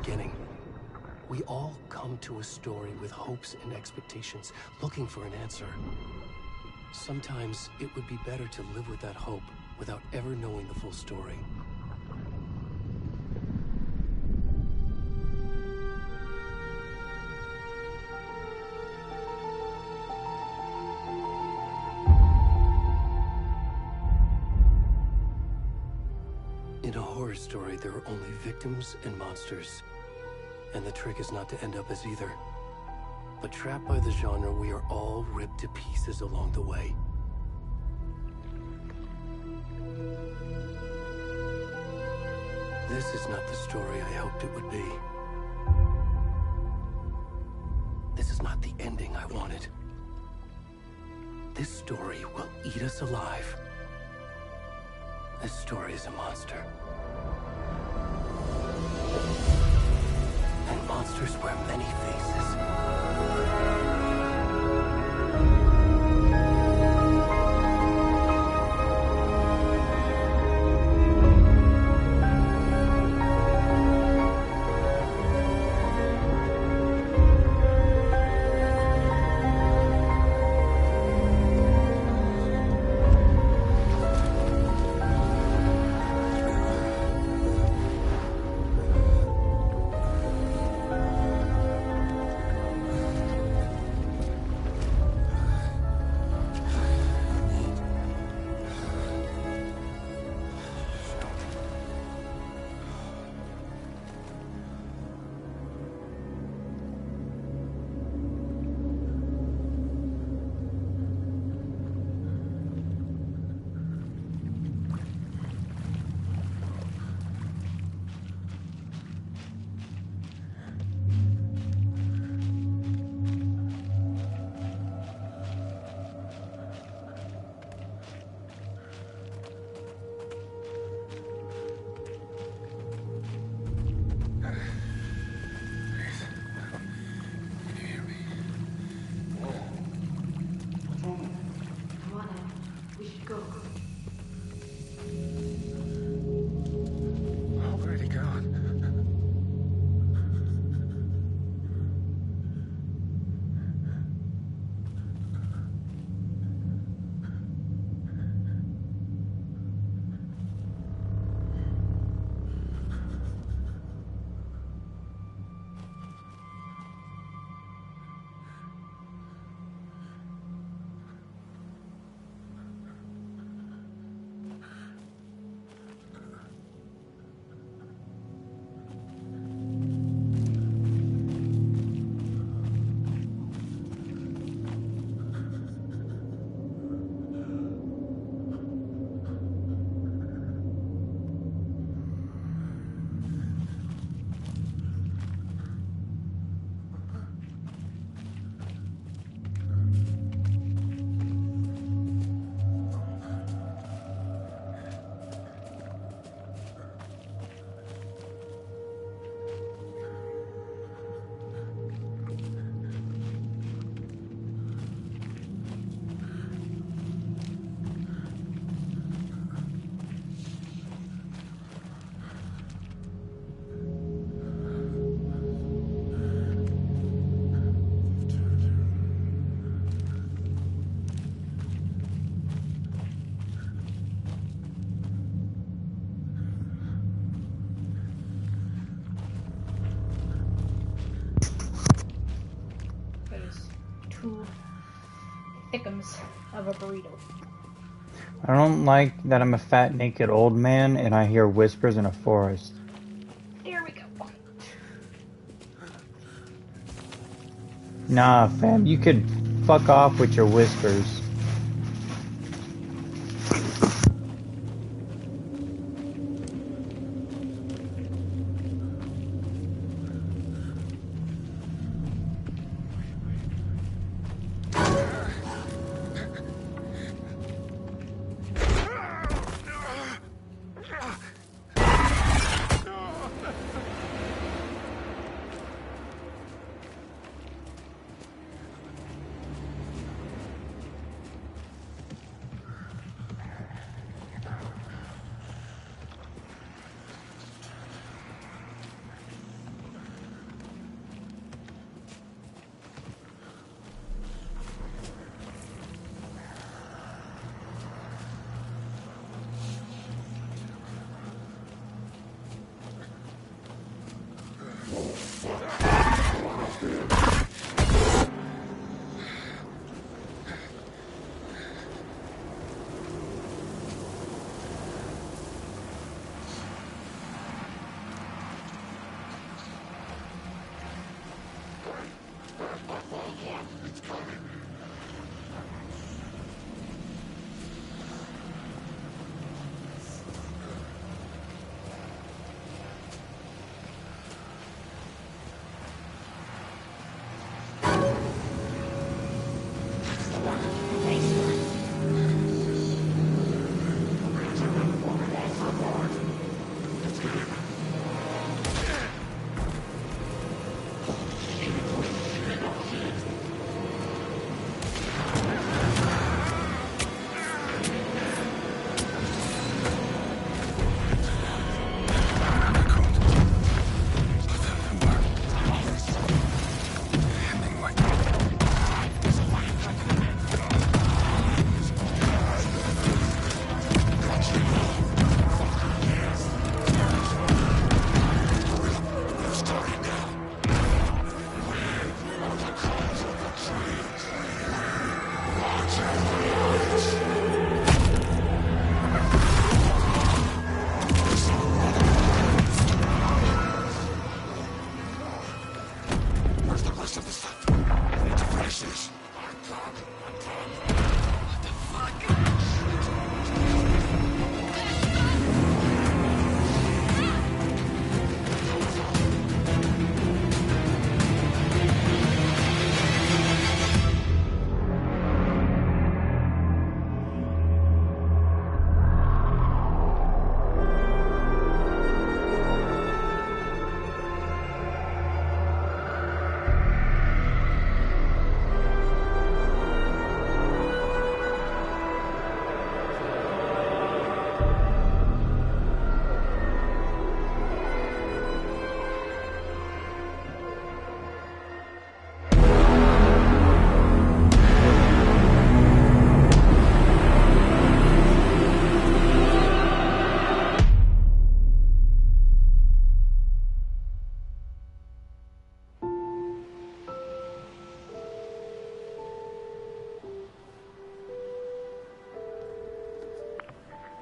beginning. We all come to a story with hopes and expectations, looking for an answer. Sometimes it would be better to live with that hope without ever knowing the full story. In a horror story, there are only victims and monsters. And the trick is not to end up as either. But trapped by the genre, we are all ripped to pieces along the way. This is not the story I hoped it would be. This is not the ending I wanted. This story will eat us alive. This story is a monster. And monsters wear many faces. Thickums of a burrito. I don't like that I'm a fat, naked old man and I hear whispers in a forest. There we go. Nah, fam, you could fuck off with your whispers.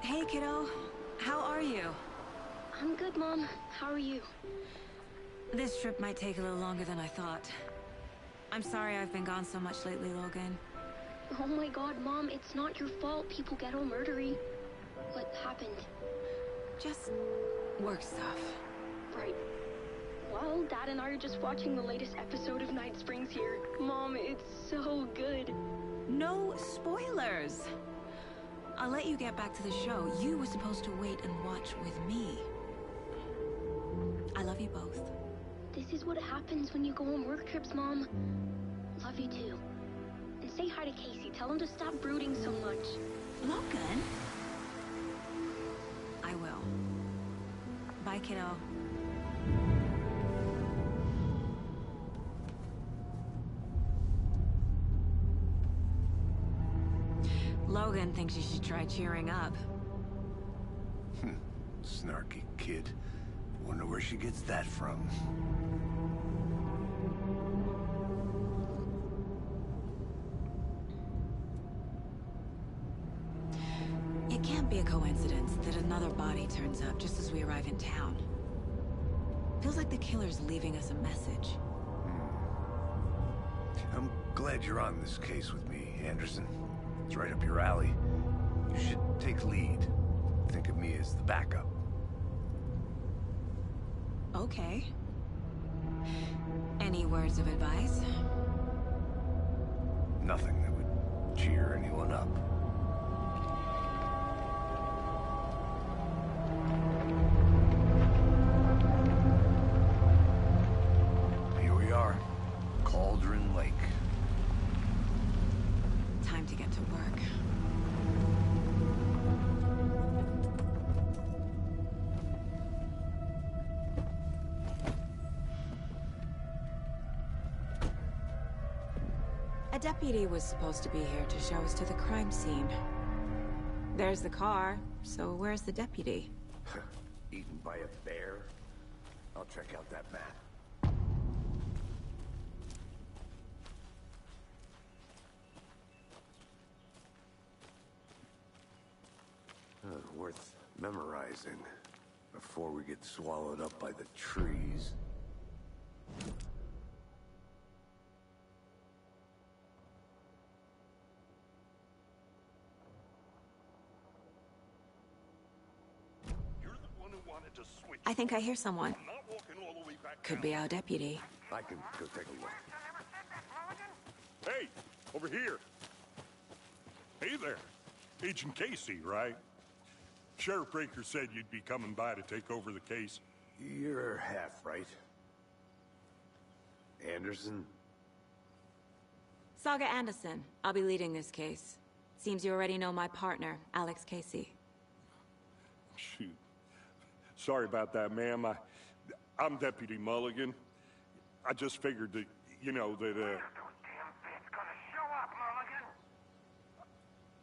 Hey, kiddo. How are you? I'm good, Mom. How are you? This trip might take a little longer than I thought. I'm sorry I've been gone so much lately, Logan. Oh my god, Mom, it's not your fault people get all murdery. What happened? Just work stuff. Right. Well, Dad and I are just watching the latest episode of Night Springs here. Mom, it's so good. No spoilers! I'll let you get back to the show. You were supposed to wait and watch with me. I love you both. This is what happens when you go on work trips, Mom. Love you too. And say hi to Casey. Tell him to stop brooding so much. Logan? I will. Bye, kiddo. Logan thinks you should try cheering up. Snarky kid. Wonder where she gets that from. It can't be a coincidence that another body turns up just as we arrive in town. Feels like the killer's leaving us a message. I'm glad you're on this case with me, Anderson. It's right up your alley. You should take lead. Think of me as the backup. Okay. Any words of advice? Nothing that would cheer anyone up. Here we are. Cauldron Lake. Time to get to work. A deputy was supposed to be here to show us to the crime scene. There's the car, so where's the deputy? Eaten by a bear? I'll check out that map. Worth memorizing before we get swallowed up by the trees. You're the one who wanted to switch. I think I hear someone. I'm not walking all the way back Could down. be our deputy. I can go take a look. Hey, over here. Hey there. Agent Casey, right? Sheriff Breaker said you'd be coming by to take over the case. You're half right. Anderson? Saga Anderson. I'll be leading this case. Seems you already know my partner, Alex Casey. Shoot. Sorry about that, ma'am. I'm Deputy Mulligan. I just figured that,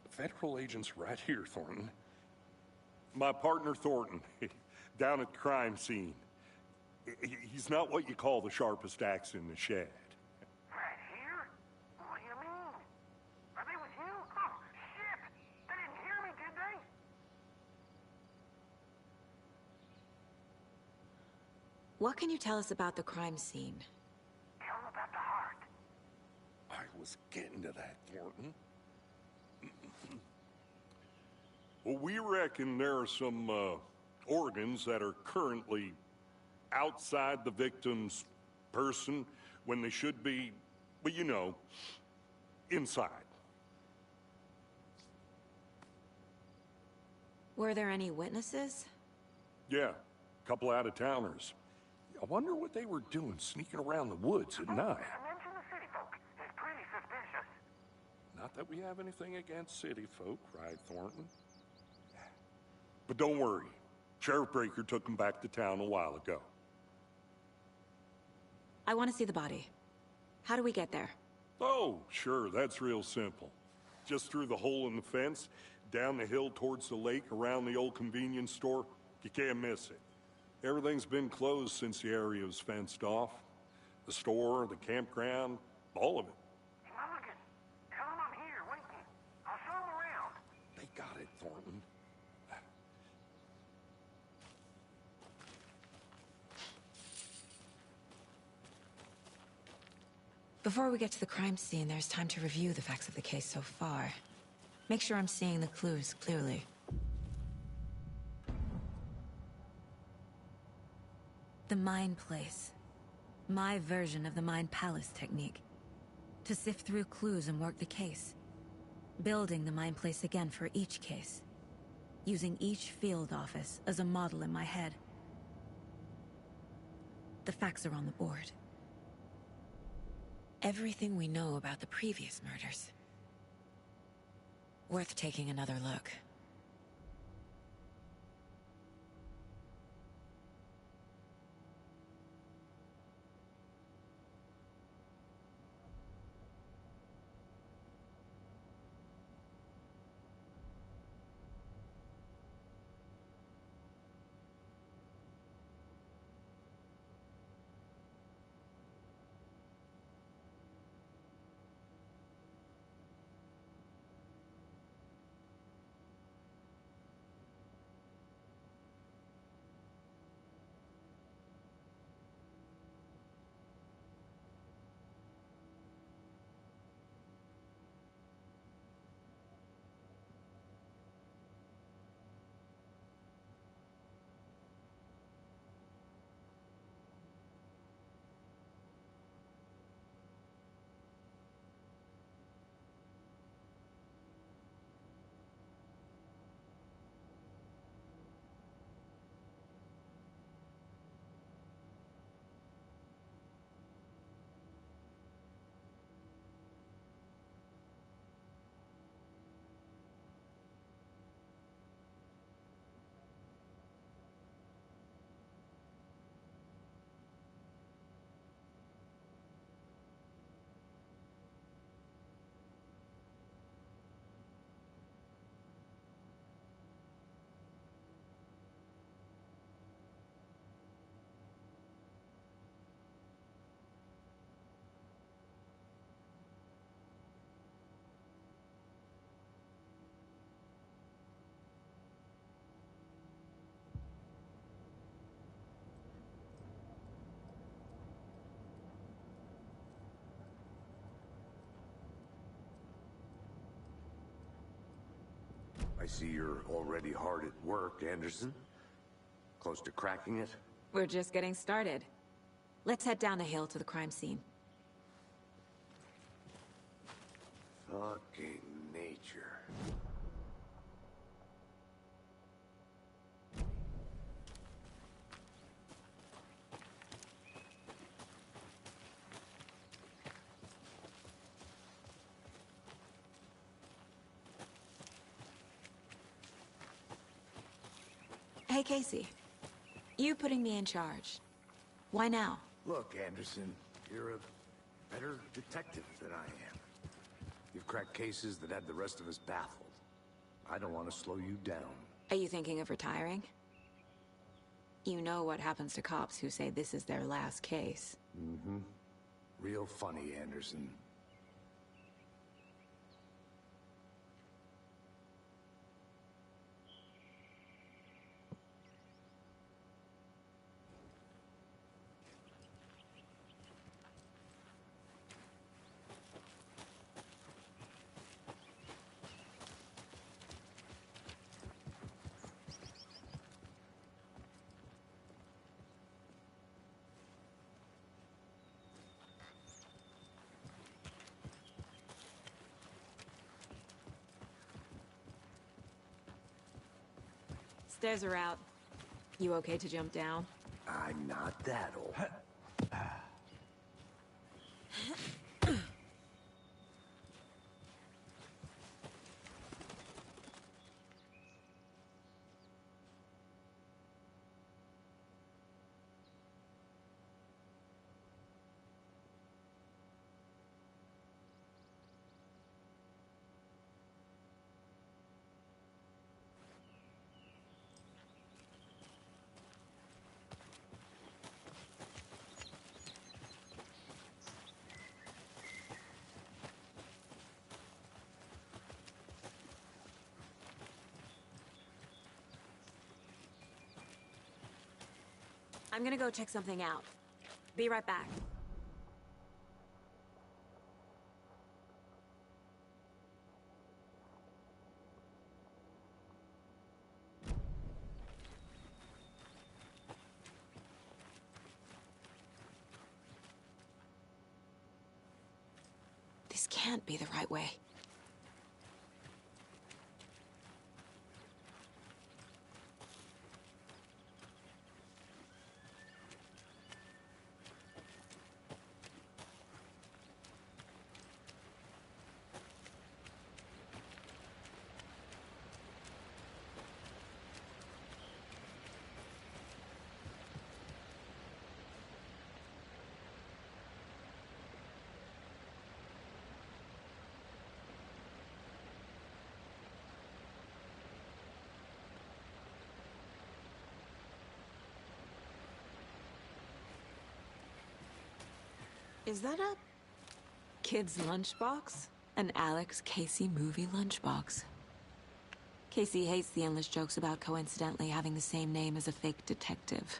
Federal agent's right here, Thornton. My partner, Thornton, down at the crime scene. He's not what you call the sharpest axe in the shed. Right here? What do you mean? Are they with you? Oh, shit! They didn't hear me, did they? What can you tell us about the crime scene? Tell them about the heart. I was getting to that, Thornton. Well, we reckon there are some organs that are currently outside the victim's person when they should be, well, inside. Were there any witnesses? Yeah, a couple out-of-towners. I wonder what they were doing sneaking around the woods at night. Mention the city folk. It's pretty suspicious. Not that we have anything against city folk, right, Thornton? But don't worry. Sheriff Breaker took them back to town a while ago. I want to see the body. How do we get there? Oh, sure, that's real simple. Just through the hole in the fence, down the hill towards the lake, around the old convenience store. You can't miss it. Everything's been closed since the area was fenced off. The store, the campground, all of it. Hey, Mulligan, tell them I'm here waiting. I'll show them around. They got it, Thornton. Before we get to the crime scene, there's time to review the facts of the case so far. Make sure I'm seeing the clues clearly. The Mind Place. My version of the Mind Palace technique. To sift through clues and work the case. Building the Mind Place again for each case. Using each field office as a model in my head. The facts are on the board. Everything we know about the previous murders. Worth taking another look. I see you're already hard at work, Anderson. Close to cracking it? We're just getting started. Let's head down the hill to the crime scene. Fucking nature. Hey, Casey. You putting me in charge. Why now? Look, Anderson, you're a better detective than I am. You've cracked cases that had the rest of us baffled. I don't want to slow you down. Are you thinking of retiring? You know what happens to cops who say this is their last case. Mm-hmm. Real funny, Anderson. Stairs are out. You okay to jump down? I'm not that old. I'm gonna go check something out. Be right back. This can't be the right way. Is that a kid's lunchbox? An Alex Casey movie lunchbox. Casey hates the endless jokes about coincidentally having the same name as a fake detective.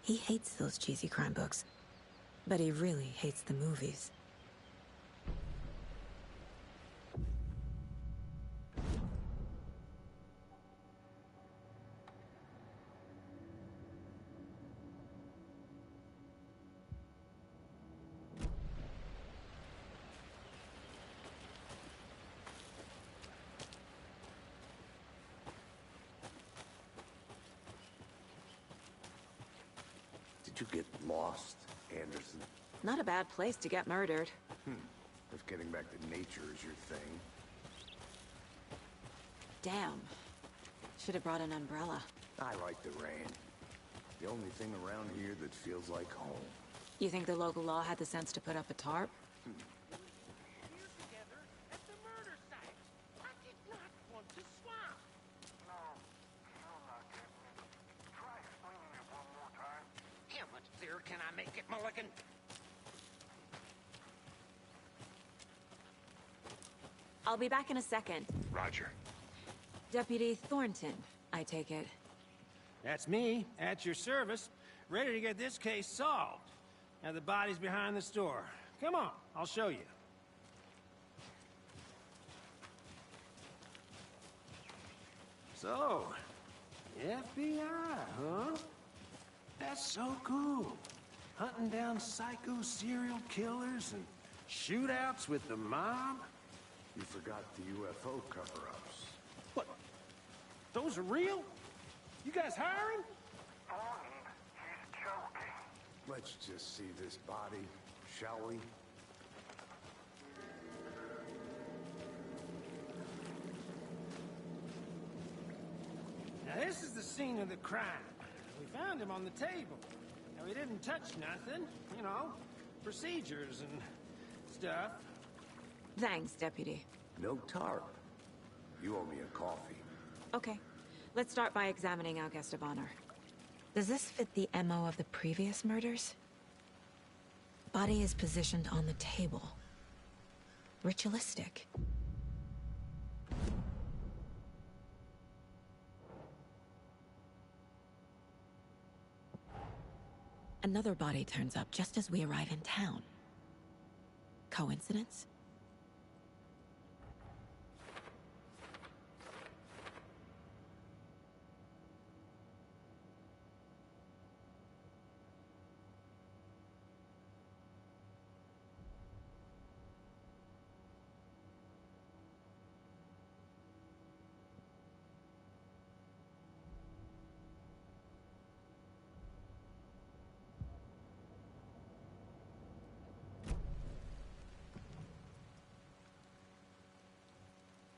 He hates those cheesy crime books, but he really hates the movies. Did you get lost, Anderson? Not a bad place to get murdered. If getting back to nature is your thing. Damn. Should have brought an umbrella. I like the rain. The only thing around here that feels like home. You think the local law had the sense to put up a tarp? Here together at the murder site. I did not want to swap. No, you're not getting me. Try explaining it one more time. How much clearer can I make it, Mulligan? I'll be back in a second. Roger. Deputy Thornton, I take it. That's me, at your service, ready to get this case solved. Now the body's behind the store. Come on, I'll show you. So, FBI, huh? That's so cool. Hunting down psycho serial killers and shootouts with the mob. You forgot the UFO cover-ups. What? Those are real? You guys hiring? Thornton, he's joking. Let's just see this body, shall we? Now this is the scene of the crime. We found him on the table. Now he didn't touch nothing, you know, procedures and stuff. Thanks, Deputy. No tarp. You owe me a coffee. Okay. Let's start by examining our guest of honor. Does this fit the MO of the previous murders? Body is positioned on the table. Ritualistic. Another body turns up just as we arrive in town. Coincidence?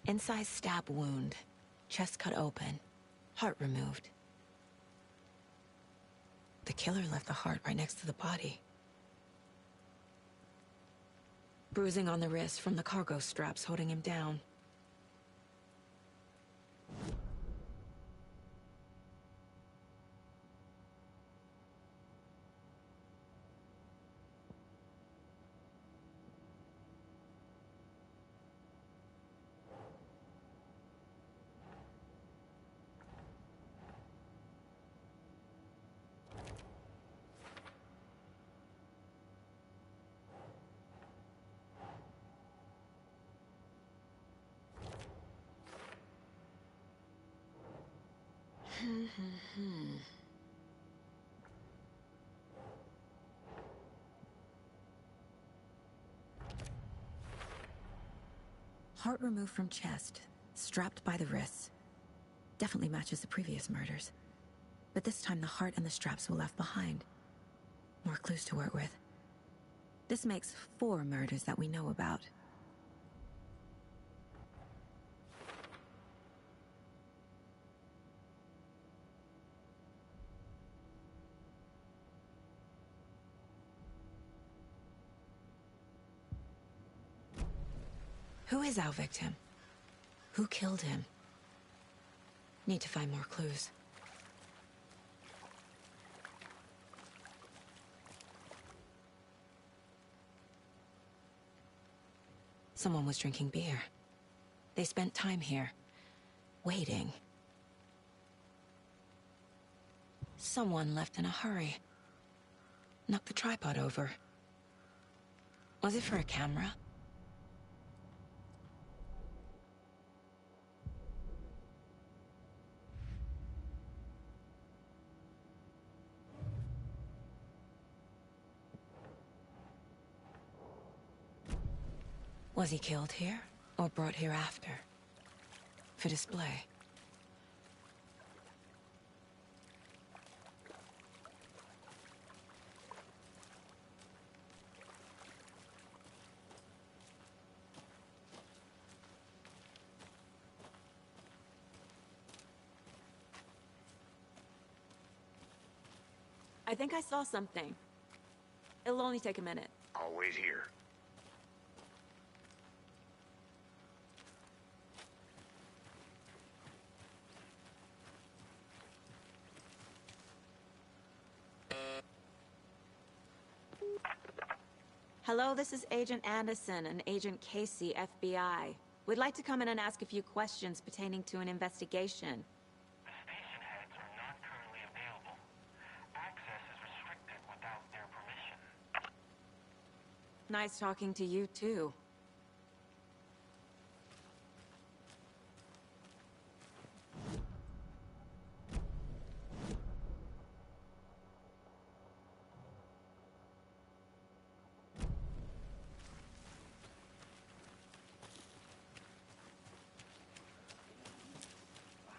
Incised stab wound. Chest cut open. Heart removed. The killer left the heart right next to the body. Bruising on the wrist from the cargo straps holding him down. Heart removed from chest, strapped by the wrists. Definitely matches the previous murders. But this time the heart and the straps were left behind. More clues to work with. This makes 4 murders that we know about. Who is our victim? Who killed him? Need to find more clues. Someone was drinking beer. They spent time here, waiting. Someone left in a hurry. Knocked the tripod over. Was it for a camera? Was he killed here, or brought here after? For display? I think I saw something. It'll only take a minute. I'll wait here. Hello, this is Agent Anderson and Agent Casey, FBI. We'd like to come in and ask a few questions pertaining to an investigation. The station heads are not currently available. Access is restricted without their permission. Nice talking to you, too.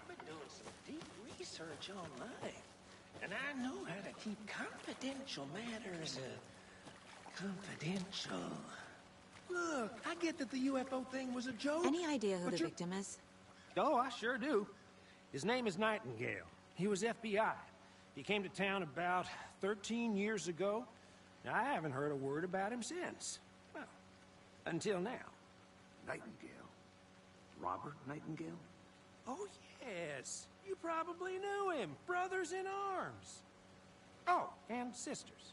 I've been doing some deep research online, and I know how to keep confidential matters, confidential. Look, I get that the UFO thing was a joke. Any idea who but the you're- victim is? Oh, I sure do. His name is Nightingale. He was FBI. He came to town about 13 years ago. I haven't heard a word about him since. Well, until now. Nightingale? Robert Nightingale? Oh, yes. You probably knew him. Brothers in arms. Oh, and sisters.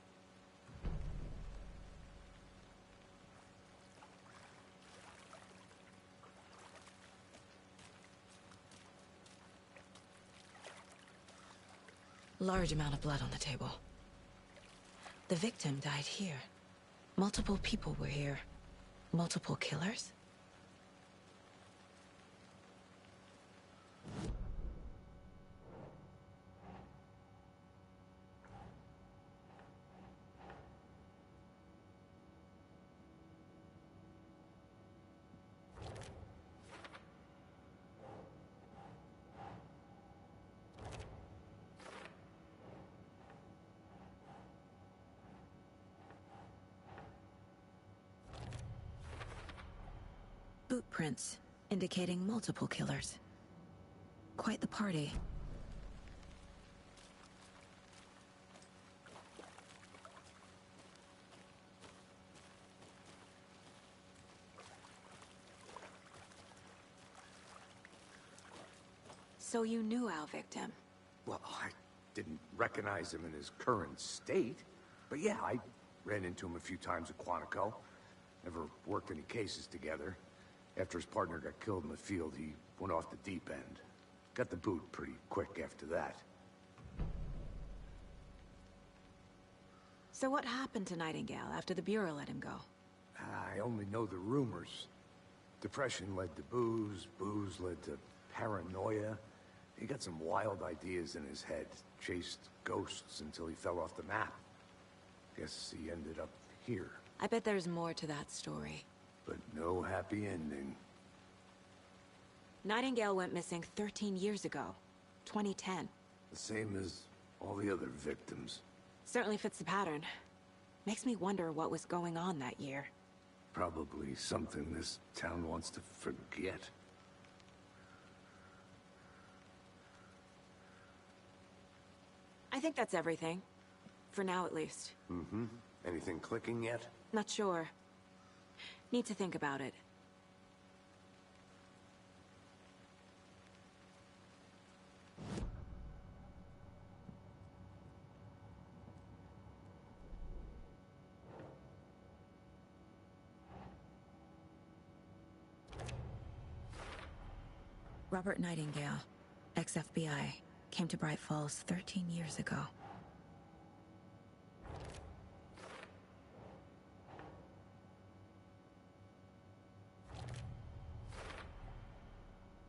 Large amount of blood on the table. The victim died here. Multiple people were here. Multiple killers? Boot prints, indicating multiple killers. Quite the party. So you knew our victim. Well, I didn't recognize him in his current state. But yeah, I ran into him a few times at Quantico. Never worked any cases together. After his partner got killed in the field, he went off the deep end. Got the boot pretty quick after that. So what happened to Nightingale after the Bureau let him go? I only know the rumors. Depression led to booze, booze led to paranoia. He got some wild ideas in his head, chased ghosts until he fell off the map. Guess he ended up here. I bet there's more to that story. But no happy ending. Nightingale went missing 13 years ago. 2010. The same as all the other victims. Certainly fits the pattern. Makes me wonder what was going on that year. Probably something this town wants to forget. I think that's everything. For now, at least. Mm-hmm. Anything clicking yet? Not sure. Need to think about it. Robert Nightingale, ex-FBI, came to Bright Falls 13 years ago.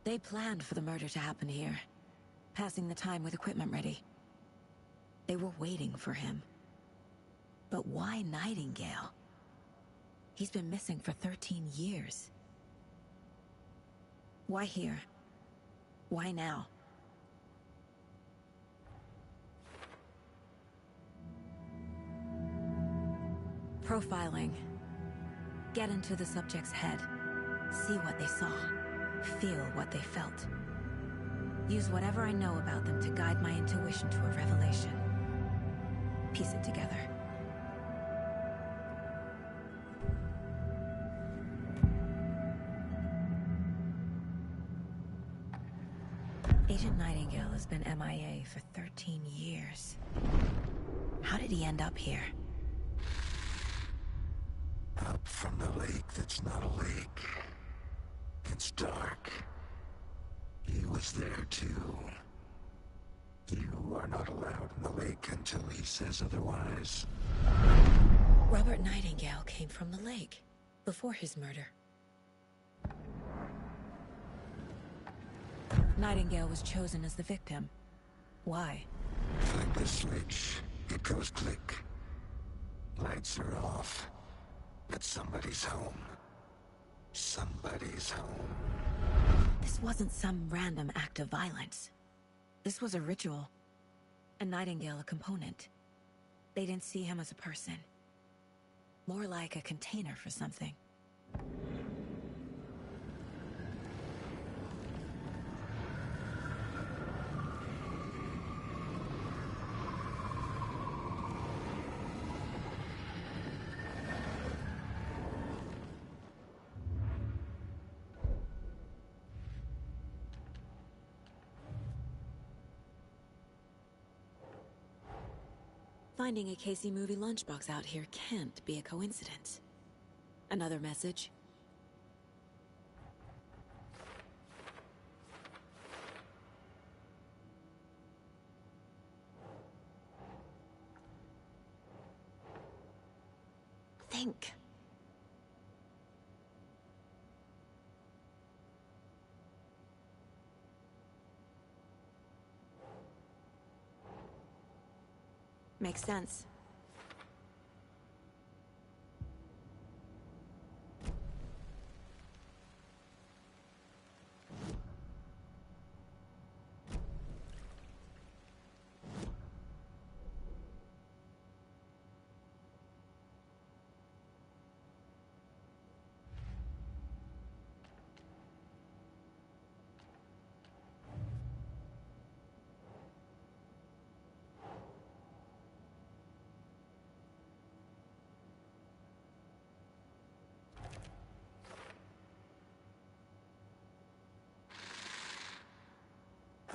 They planned for the murder to happen here, passing the time with equipment ready. They were waiting for him. But why Nightingale? He's been missing for 13 years. Why here? Why now? Profiling. Get into the subject's head. See what they saw. Feel what they felt. Use whatever I know about them to guide my intuition to a revelation. Piece it together. Agent Nightingale has been MIA for 13 years. How did he end up here? Up from the lake that's not a lake. It's dark. He was there too. You are not allowed in the lake until he says otherwise. Robert Nightingale came from the lake, before his murder. Nightingale was chosen as the victim. Why? Flick the switch, it goes click. Lights are off. But somebody's home. Somebody's home. This wasn't some random act of violence. This was a ritual. And Nightingale a component. They didn't see him as a person. More like a container for something. Finding a Casey movie lunchbox out here can't be a coincidence. Another message? Think. Makes sense.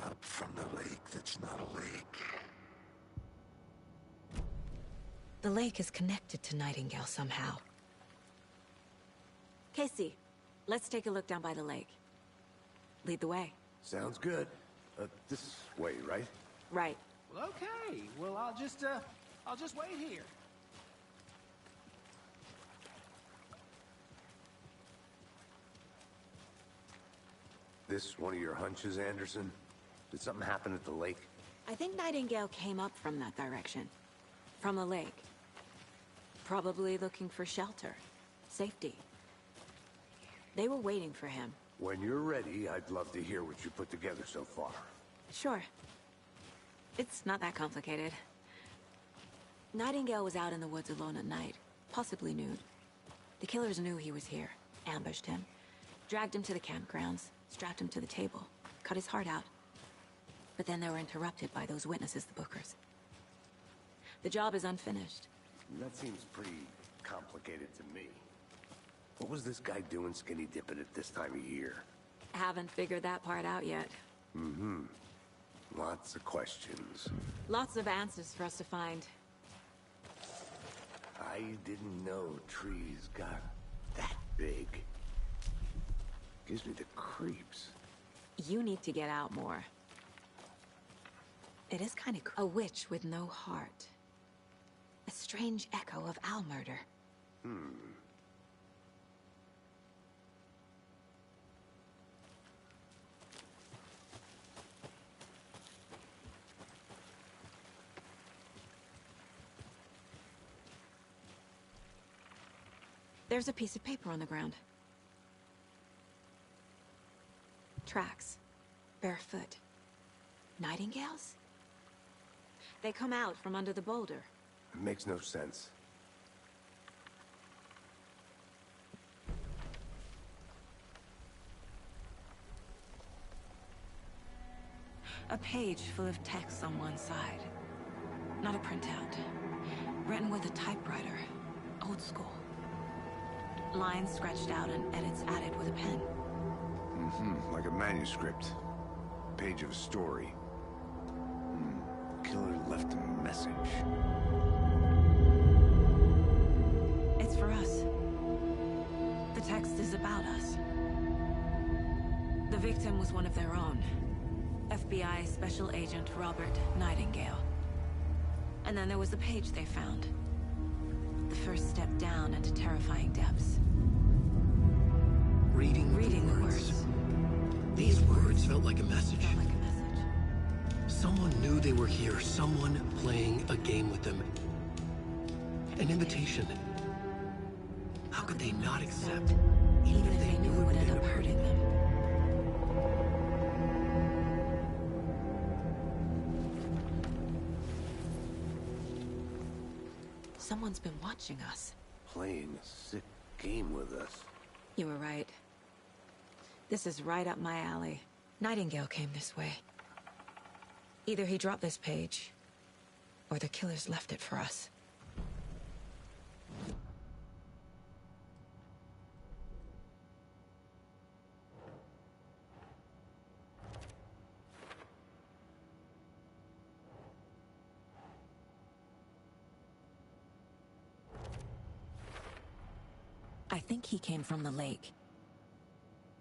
Up from the lake that's not a lake. The lake is connected to Nightingale somehow. Casey, let's take a look down by the lake. Lead the way. Sounds good. This way, right? Right. Well, okay. Well, I'll just wait here. This one of your hunches, Anderson? Did something happen at the lake? I think Nightingale came up from that direction. From the lake. Probably looking for shelter. Safety. They were waiting for him, When you're ready, I'd love to hear what you put together so far. Sure. It's not that complicated. Nightingale was out in the woods alone at night, possibly nude. The killers knew he was here, ambushed him, dragged him to the campgrounds, strapped him to the table, cut his heart out. But then they were interrupted by those witnesses, the Bookers. The job is unfinished. That seems pretty complicated to me. What was this guy doing skinny dipping at this time of year? Haven't figured that part out yet. Mm-hmm. Lots of questions. Lots of answers for us to find. I didn't know trees got that big. Gives me the creeps. You need to get out more. It is kind of a witch with no heart. A strange echo of Al murder. There's a piece of paper on the ground. Tracks. Barefoot. Nightingales? They come out from under the boulder. It makes no sense. A page full of text on one side. Not a printout. Written with a typewriter. Old school. Lines scratched out and edits added with a pen. Mm-hmm. Like a manuscript. Page of a story. Killer left a message. It's for us. The text is about us. The victim was one of their own. FBI Special Agent Robert Nightingale. And then there was the page they found. The first step down into terrifying depths. Reading the words. These words felt like a message. Someone knew they were here. Someone playing a game with them. An invitation. How could they not accept? Even if they knew it would end up hurting them. Someone's been watching us. Playing a sick game with us. You were right. This is right up my alley. Nightingale came this way. Either he dropped this page, or the killers left it for us. I think he came from the lake.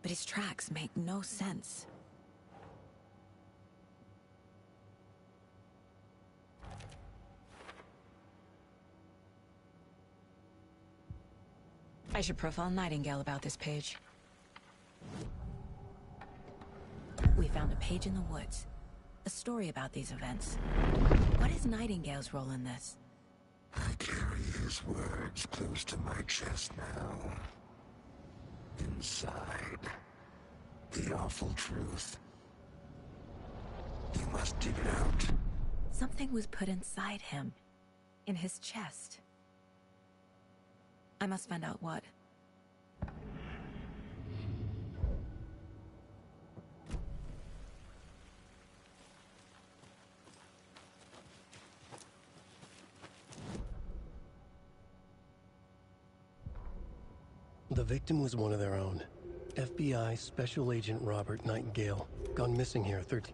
But his tracks make no sense. I should profile Nightingale about this page. We found a page in the woods. A story about these events. What is Nightingale's role in this? I carry his words close to my chest now. Inside, the awful truth. You must dig it out. Something was put inside him. In his chest. I must find out what. The victim was one of their own. FBI Special Agent Robert Nightingale. Gone missing here 13...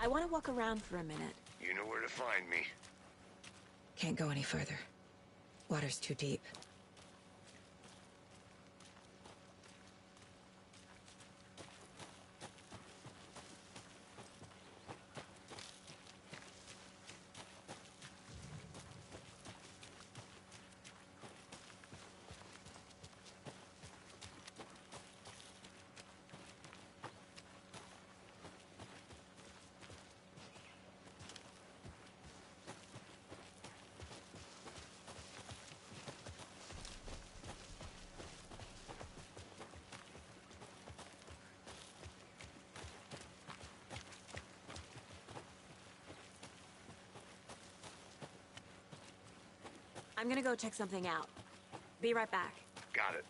I want to walk around for a minute. You know where to find me. Can't go any further. Water's too deep. I'm gonna go check something out. Be right back. Got it.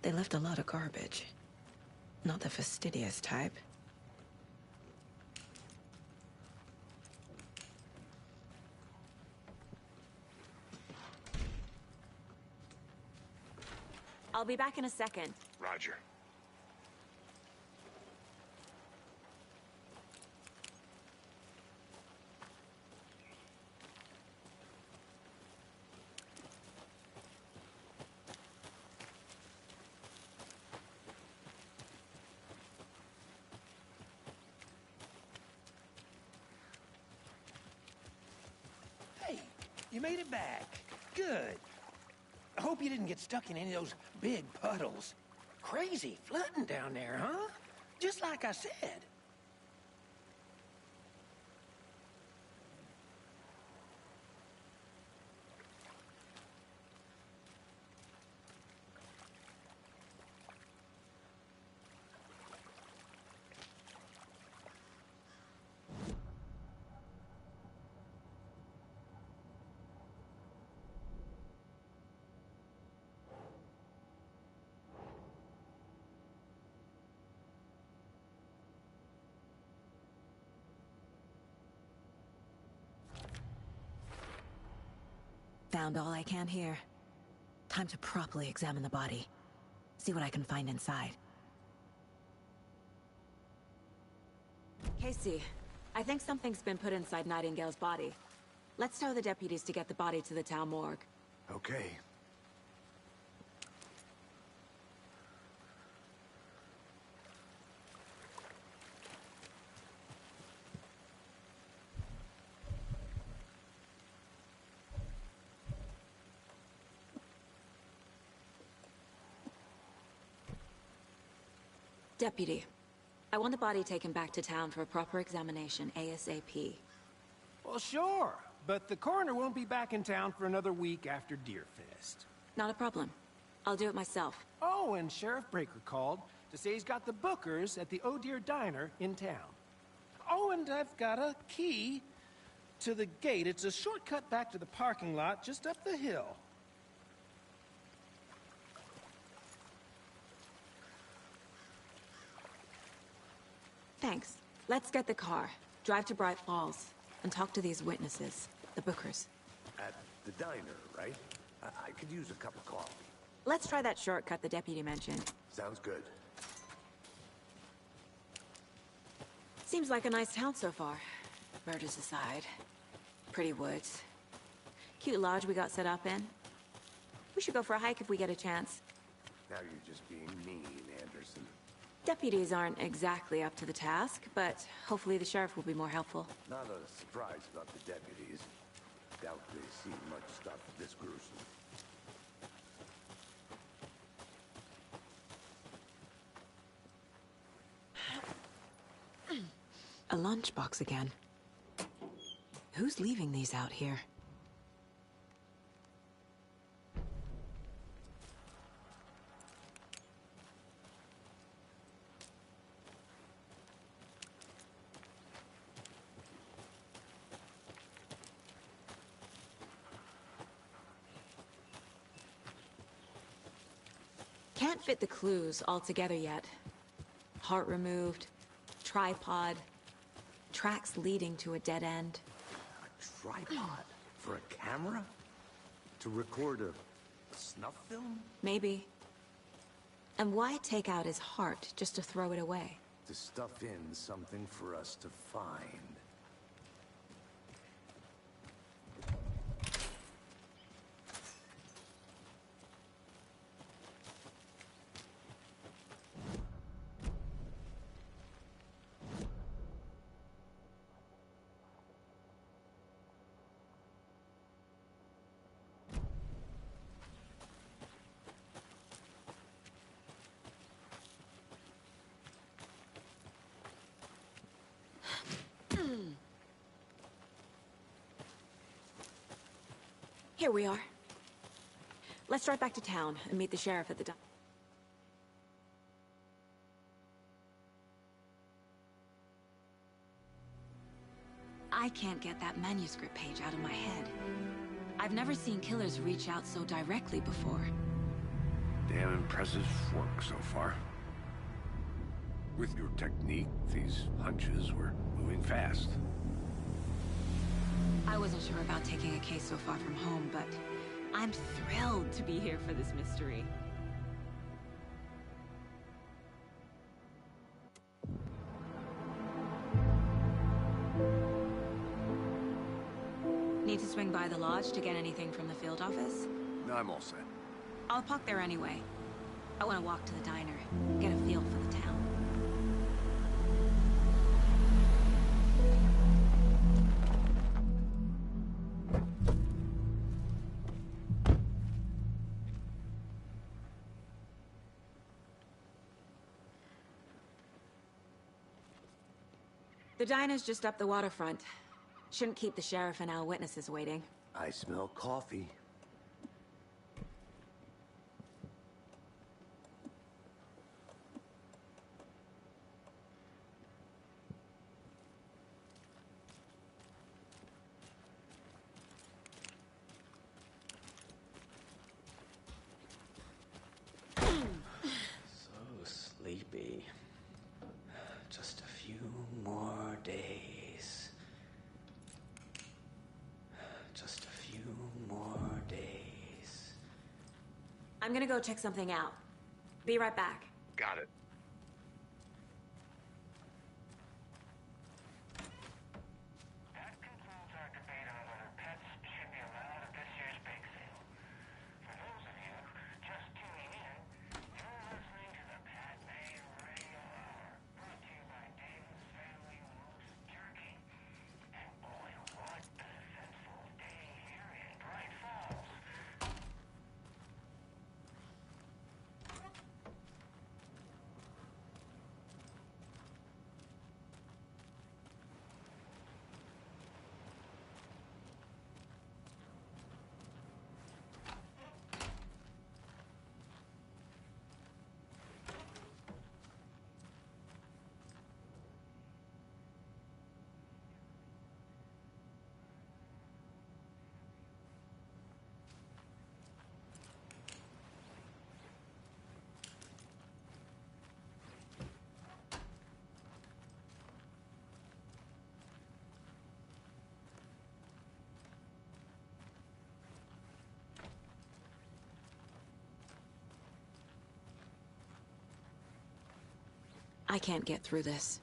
They left a lot of garbage. Not the fastidious type. I'll be back in a second. Roger. Hey, you made it back. Good. I hope you didn't get stuck in any of those big puddles. Crazy flooding down there, huh? Just like I said. Found all I can here. Time to properly examine the body. See what I can find inside. Casey, I think something's been put inside Nightingale's body. Let's tell the deputies to get the body to the town morgue. Okay. Deputy, I want the body taken back to town for a proper examination ASAP. Well, sure. But the coroner won't be back in town for another week after Deerfest. Not a problem. I'll do it myself. Oh, and Sheriff Breaker called to say he's got the Bookers at the Oh Deer Diner in town. Oh, and I've got a key to the gate. It's a shortcut back to the parking lot just up the hill. Thanks. Let's get the car, drive to Bright Falls, and talk to these witnesses, the Bookers. At the diner, right? I could use a cup of coffee. Let's try that shortcut the deputy mentioned. Sounds good. Seems like a nice town so far. Murders aside. Pretty woods. Cute lodge we got set up in. We should go for a hike if we get a chance. Now you're just being mean, Anderson. Deputies aren't exactly up to the task, but hopefully the sheriff will be more helpful. Not a surprise about the deputies. Doubt they've seen much stuff this gruesome. A lunchbox again. Who's leaving these out here? Can't fit the clues all together yet. Part removed, tripod, tracks leading to a dead end. A tripod? For a camera? To record a snuff film? Maybe. And why take out his heart just to throw it away? To stuff in something for us to find. Here we are. Let's drive back to town and meet the sheriff at the I can't get that manuscript page out of my head. I've never seen killers reach out so directly before. Damn impressive work so far. With your technique, these hunches were moving fast. I wasn't sure about taking a case so far from home, but I'm thrilled to be here for this mystery. Need to swing by the lodge to get anything from the field office? No, I'm all set. I'll park there anyway. I want to walk to the diner, get a feel for the town. The diner's just up the waterfront. Shouldn't keep the sheriff and our witnesses waiting. I smell coffee. So sleepy. Just a few more days. Just a few more days. I'm gonna go check something out. Be right back. Got it. That concludes our debate on whether pets should be allowed at this year's bake sale. For those of you just tuning in, you're listening to the Padme Radio Hour, brought to you by David's Family Roast Jerky. And boy, what an eventful day here in Bright Falls. I can't get through this.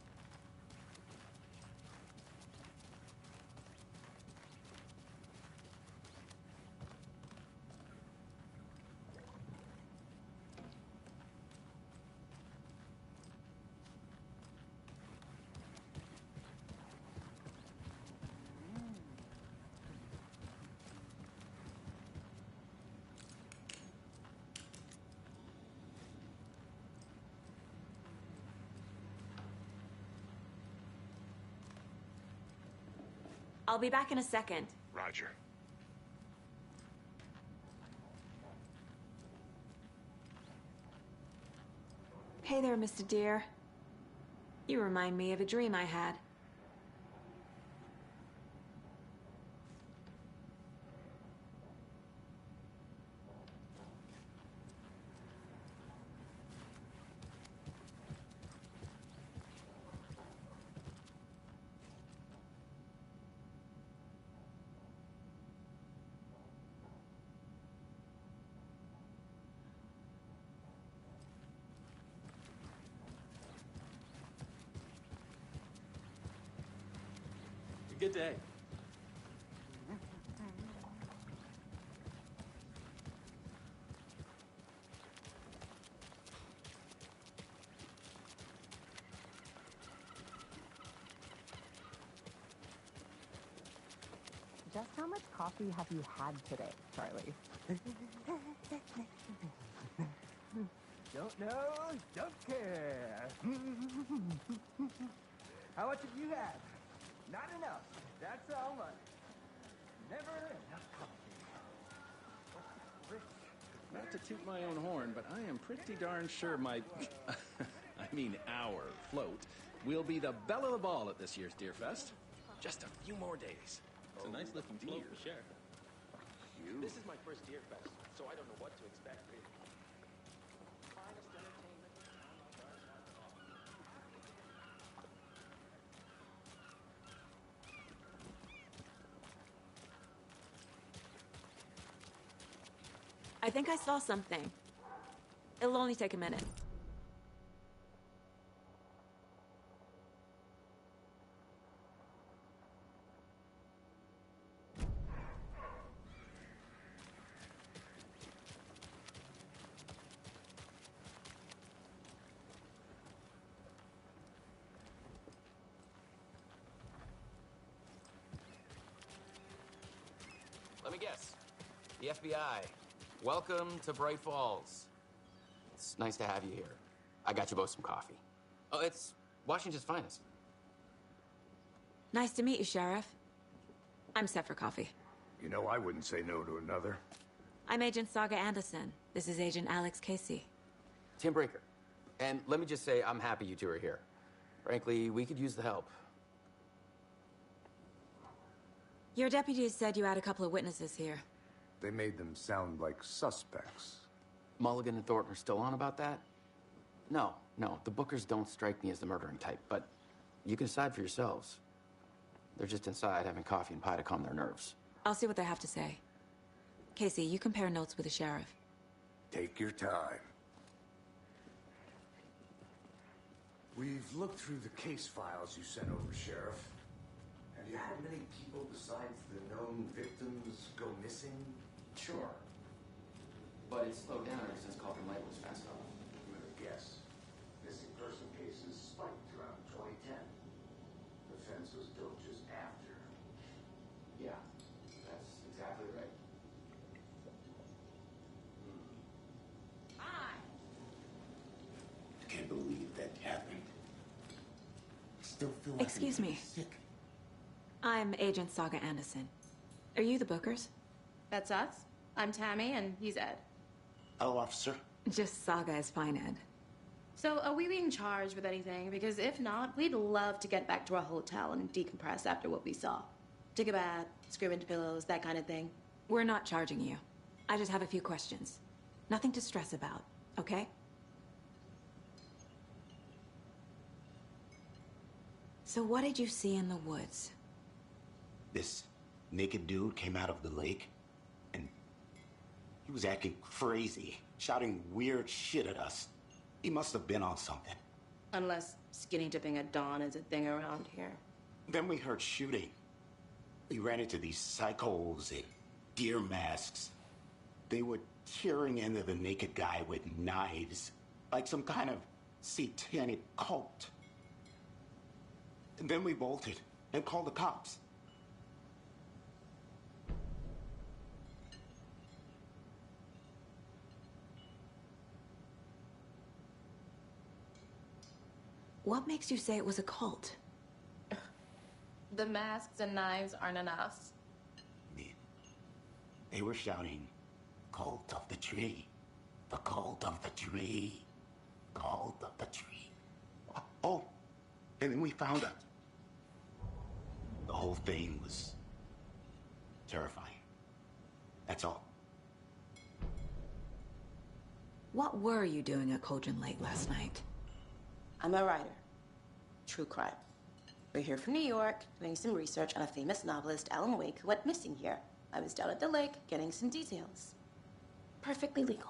I'll be back in a second. Roger. Hey there, Mr. Deer. You remind me of a dream I had. Good day. Just how much coffee have you had today, Charlie? Don't know, don't care. How much have you had? Not enough. That's all much. Never enough coffee. Not to toot my own horn, but I am pretty darn sure my, I mean our float will be the belle of the ball at this year's Deerfest. Just a few more days. It's a nice looking float for sure. This is my first Deerfest, so I don't know what to expect. Finest entertainment. I think I saw something. It'll only take a minute. Let me guess. The FBI. Welcome to Bright Falls. It's nice to have you here. I got you both some coffee. Oh, it's Washington's finest. Nice to meet you, Sheriff. I'm set for coffee. You know, I wouldn't say no to another. I'm Agent Saga Anderson. This is Agent Alex Casey. Tim Breaker. And let me just say, I'm happy you two are here. Frankly, we could use the help. Your deputies said you had a couple of witnesses here. They made them sound like suspects. Mulligan and Thornton are still on about that? No, the Bookers don't strike me as the murdering type, but you can decide for yourselves. They're just inside having coffee and pie to calm their nerves. I'll see what they have to say. Casey, you compare notes with the sheriff. Take your time. We've looked through the case files you sent over, Sheriff. Have you had many people besides the known victims go missing? Sure. But it's slowed down ever since Coffin Light was passed off. I'm gonna guess. Missing person cases spiked around 2010. The fence was built just after. Yeah, that's exactly right. I can't believe that happened. I still feel like Excuse I'm me. sick. I'm Agent Saga Anderson. Are you the Bookers? That's us. I'm Tammy, and he's Ed. Hello, officer. Just Saga is fine, Ed. So, are we being charged with anything? Because if not, we'd love to get back to our hotel and decompress after what we saw. Take a bath, scream into pillows, that kind of thing. We're not charging you. I just have a few questions. Nothing to stress about, okay? So what did you see in the woods? This naked dude came out of the lake, and he was acting crazy, shouting weird shit at us. He must have been on something. Unless skinny dipping at dawn is a thing around here. Then we heard shooting. We ran into these psychos in deer masks. They were tearing into the naked guy with knives, like some kind of satanic cult. And then we bolted and called the cops. What makes you say it was a cult? The masks and knives aren't enough. They were shouting, "Cult of the tree, the cult of the tree, cult of the tree." Oh, and then we found out. The whole thing was terrifying. That's all. What were you doing at Cauldron Lake last night? I'm a writer. True crime. We're here from New York, doing some research on a famous novelist, Alan Wake, who went missing here. I was down at the lake, getting some details. Perfectly legal.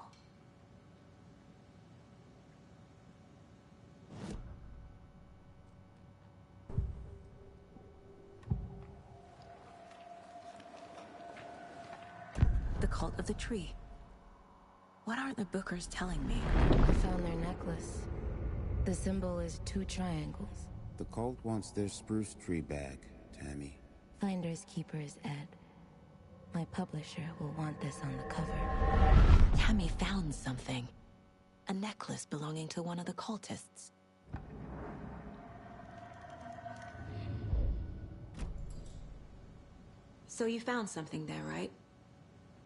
cult of the tree. What aren't the Bookers telling me? I found their necklace. The symbol is 2 triangles. The cult wants their spruce tree back, Tammy. Finders keepers, Ed. My publisher will want this on the cover. Tammy found something. A necklace belonging to one of the cultists. So you found something there, right?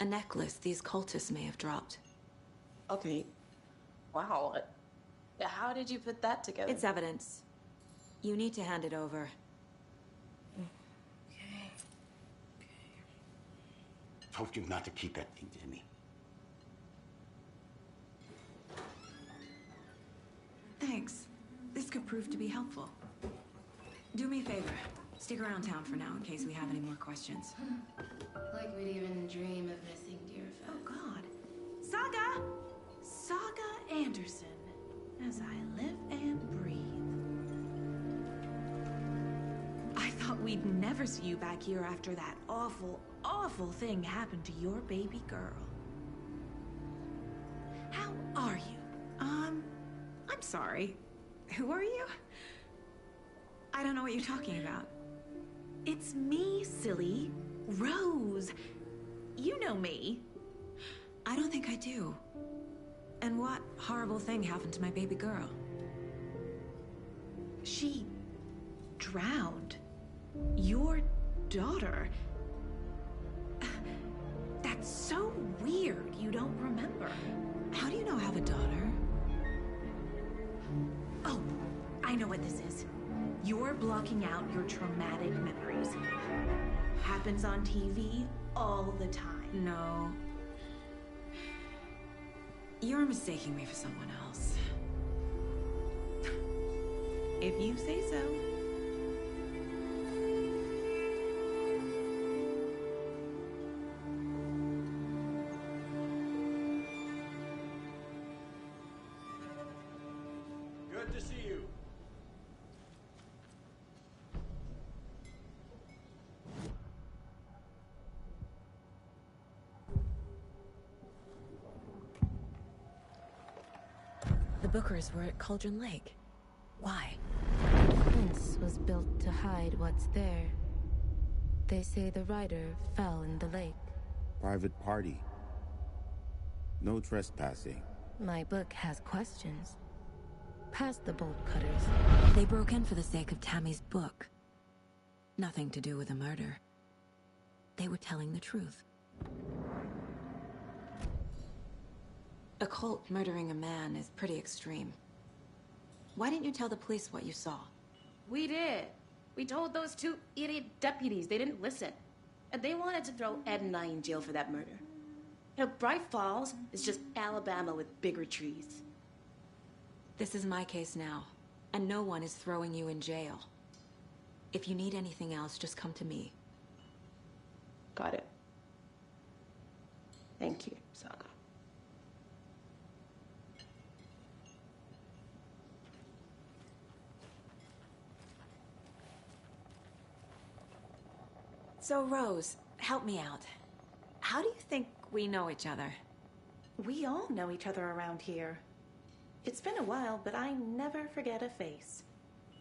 A necklace these cultists may have dropped. Okay. Wow. How did you put that together? It's evidence. You need to hand it over. Told you not to keep that thing, Tammy. Thanks. This could prove to be helpful. Do me a favor. Stick around town for now in case we have any more questions. Like we'd even dream of missing Deerfest. Oh, God. Saga! Saga Anderson. As I live and breathe. I thought we'd never see you back here after that awful, awful thing happened to your baby girl. How are you? I'm sorry. Who are you? I don't know what you're talking about. It's me, silly. Rose. You know me. I don't think I do. And what horrible thing happened to my baby girl? She drowned. Your daughter. That's so weird you don't remember. How do you know I have a daughter? Oh, I know what this is. You're blocking out your traumatic memories. Happens on TV all the time. No. You're mistaking me for someone else. If you say so. Good to see you. The Bookers were at Cauldron Lake. Why? The fence was built to hide what's there. They say the rider fell in the lake. Private party. No trespassing. My book has questions. Past the bolt cutters. They broke in for the sake of Tammy's book. Nothing to do with the murder. They were telling the truth. A cult murdering a man is pretty extreme. Why didn't you tell the police what you saw? We did. We told those 2 idiot deputies. They didn't listen. And they wanted to throw Ed and I in jail for that murder. You know, Bright Falls is just Alabama with bigger trees. This is my case now, and no one is throwing you in jail. If you need anything else, just come to me. Got it. Thank you, Saga. So, Rose, help me out. How do you think we know each other? We all know each other around here. It's been a while, but I never forget a face.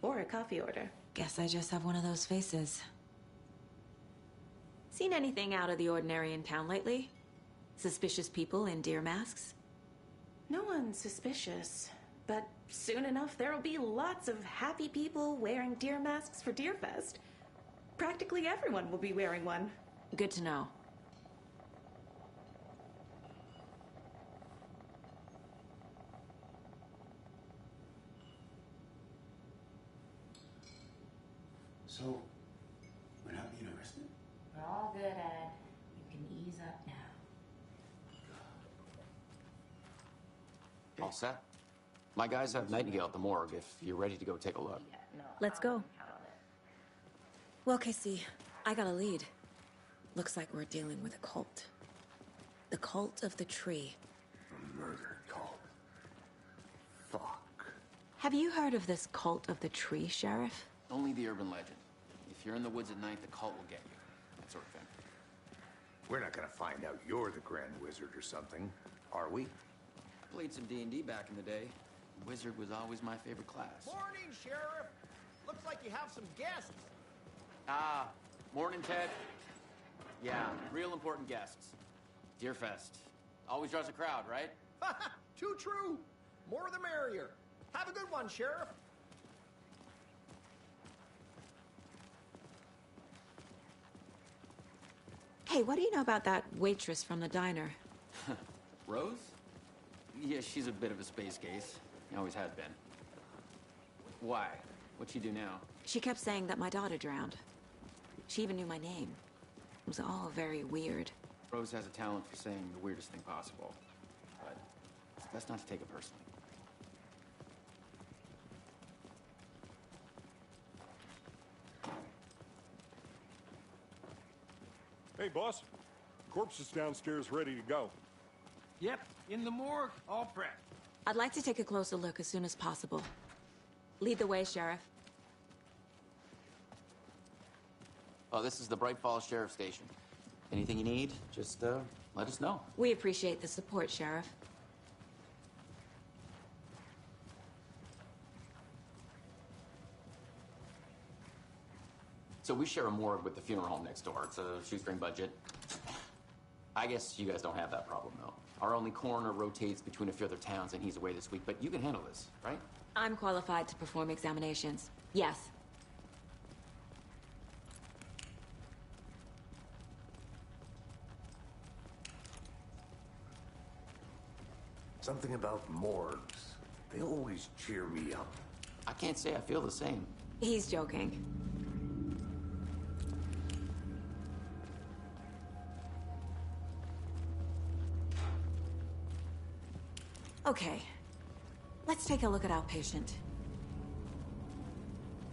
Or a coffee order. Guess I just have one of those faces. Seen anything out of the ordinary in town lately? Suspicious people in deer masks? No one's suspicious. But soon enough, there'll be lots of happy people wearing deer masks for Deerfest. Practically everyone will be wearing one. Good to know. So, we're not being arrested? We're all good, Ed. You can ease up now. All set? My guys have Nightingale at the morgue if you're ready to go take a look. Let's go. Well, Casey, I got a lead. Looks like we're dealing with a cult. The cult of the tree. A murder cult. Fuck. Have you heard of this cult of the tree, Sheriff? Only the urban legend. If you're in the woods at night, the cult will get you. That sort of thing. We're not gonna find out you're the Grand Wizard or something, are we? Played some D&D back in the day. Wizard was always my favorite class. Morning, Sheriff. Looks like you have some guests. Ah, morning, Ted. Yeah, real important guests. Deerfest. Always draws a crowd, right? Too true. More the merrier. Have a good one, Sheriff. Hey, what do you know about that waitress from the diner? Rose? Yeah, she's a bit of a space case. Always has been. Why? What'd she do now? She kept saying that my daughter drowned. She even knew my name. It was all very weird. Rose has a talent for saying the weirdest thing possible. But it's best not to take it personally. Hey, boss. Corpse is downstairs ready to go. Yep, in the morgue, all prepped. I'd like to take a closer look as soon as possible. Lead the way, Sheriff. Oh, this is the Bright Falls Sheriff Station. Anything you need, just let us know. We appreciate the support, Sheriff. So we share a morgue with the funeral home next door. It's a shoestring budget. I guess you guys don't have that problem, though. Our only coroner rotates between a few other towns, and he's away this week, but you can handle this, right? I'm qualified to perform examinations. Yes. Something about morgues. They always cheer me up. I can't say I feel the same. He's joking. Okay, let's take a look at outpatient.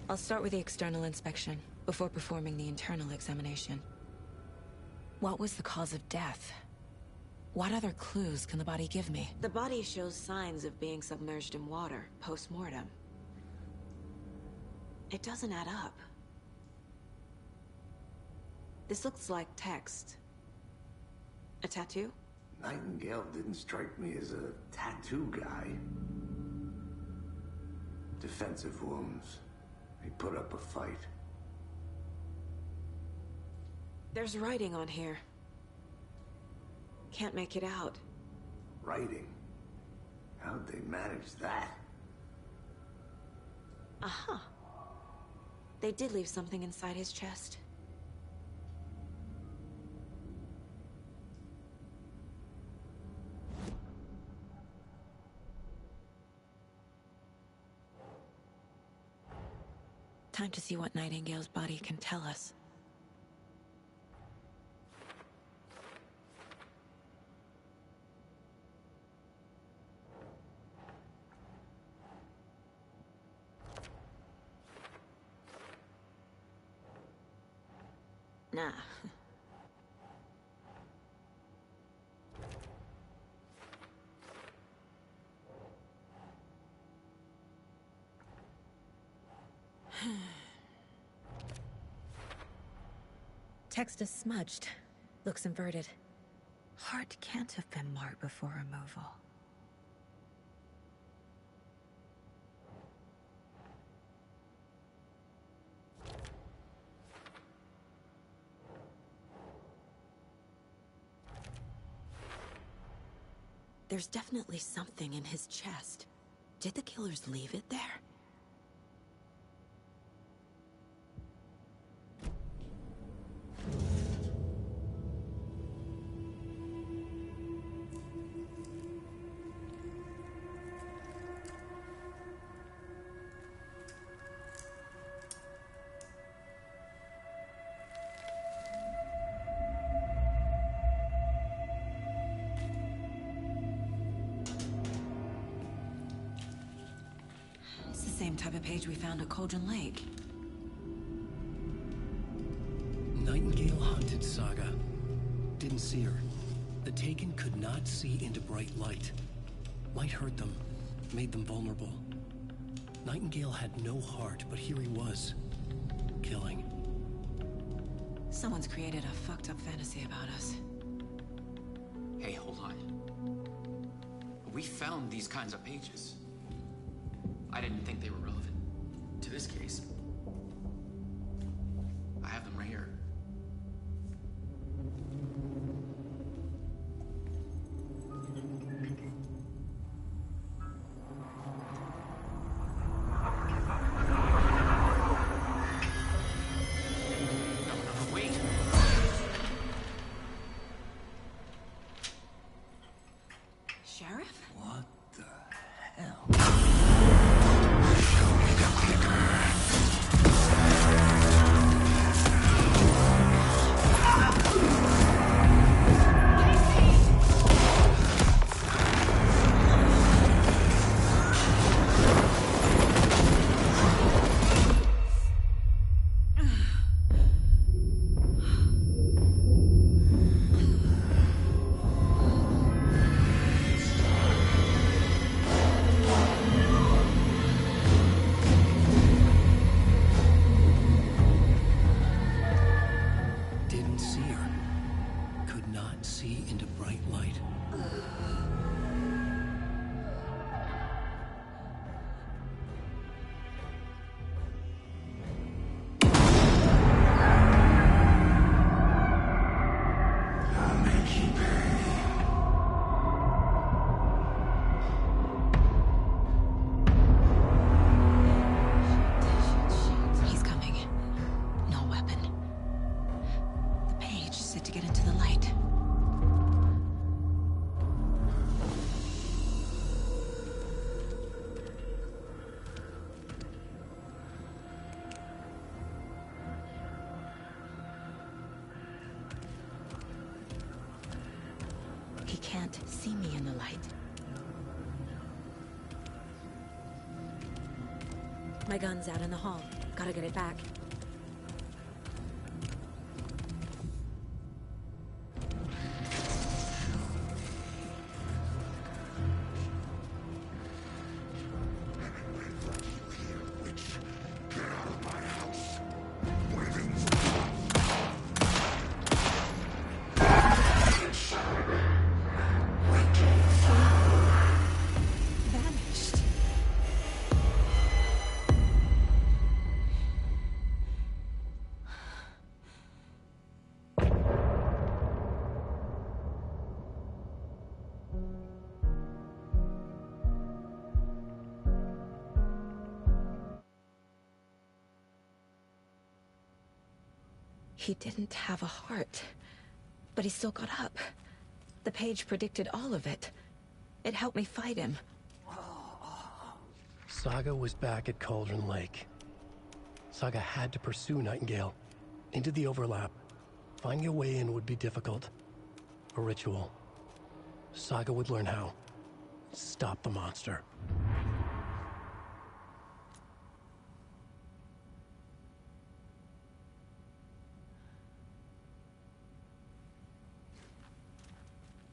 I'll start with the external inspection before performing the internal examination. What was the cause of death? What other clues can the body give me? The body shows signs of being submerged in water post-mortem. It doesn't add up. This looks like text. A tattoo? Nightingale didn't strike me as a tattoo guy. Defensive wounds. He put up a fight. There's writing on here. Can't make it out. Writing? How'd they manage that? Uh-huh. They did leave something inside his chest. Time to see what Nightingale's body can tell us. Nah. Text is smudged. Looks inverted. Heart can't have been marked before removal. There's definitely something in his chest. Did the killers leave it there? Same type of page we found at Cauldron Lake. Nightingale Hunted Saga. Didn't see her. The Taken could not see into bright light. Light hurt them, made them vulnerable. Nightingale had no heart, but here he was, killing. Someone's created a fucked up fantasy about us. Hey, hold on. We found these kinds of pages. I didn't think they were relevant to this case. I have them right here. Wait. Sheriff? What the hell? Show me the clicker. Didn't see her. Could not see into bright light. I'll make you pay. He's coming. No weapon. The page said to get into the light. He can't see me in the light. My gun's out in the hall. Gotta get it back. Get out of my house. Waiting Vanished. He didn't have a heart, but he still got up. The page predicted all of it. It helped me fight him. Saga was back at Cauldron Lake. Saga had to pursue Nightingale. Into the overlap. Finding a way in would be difficult. A ritual. Saga would learn how. Stop the monster.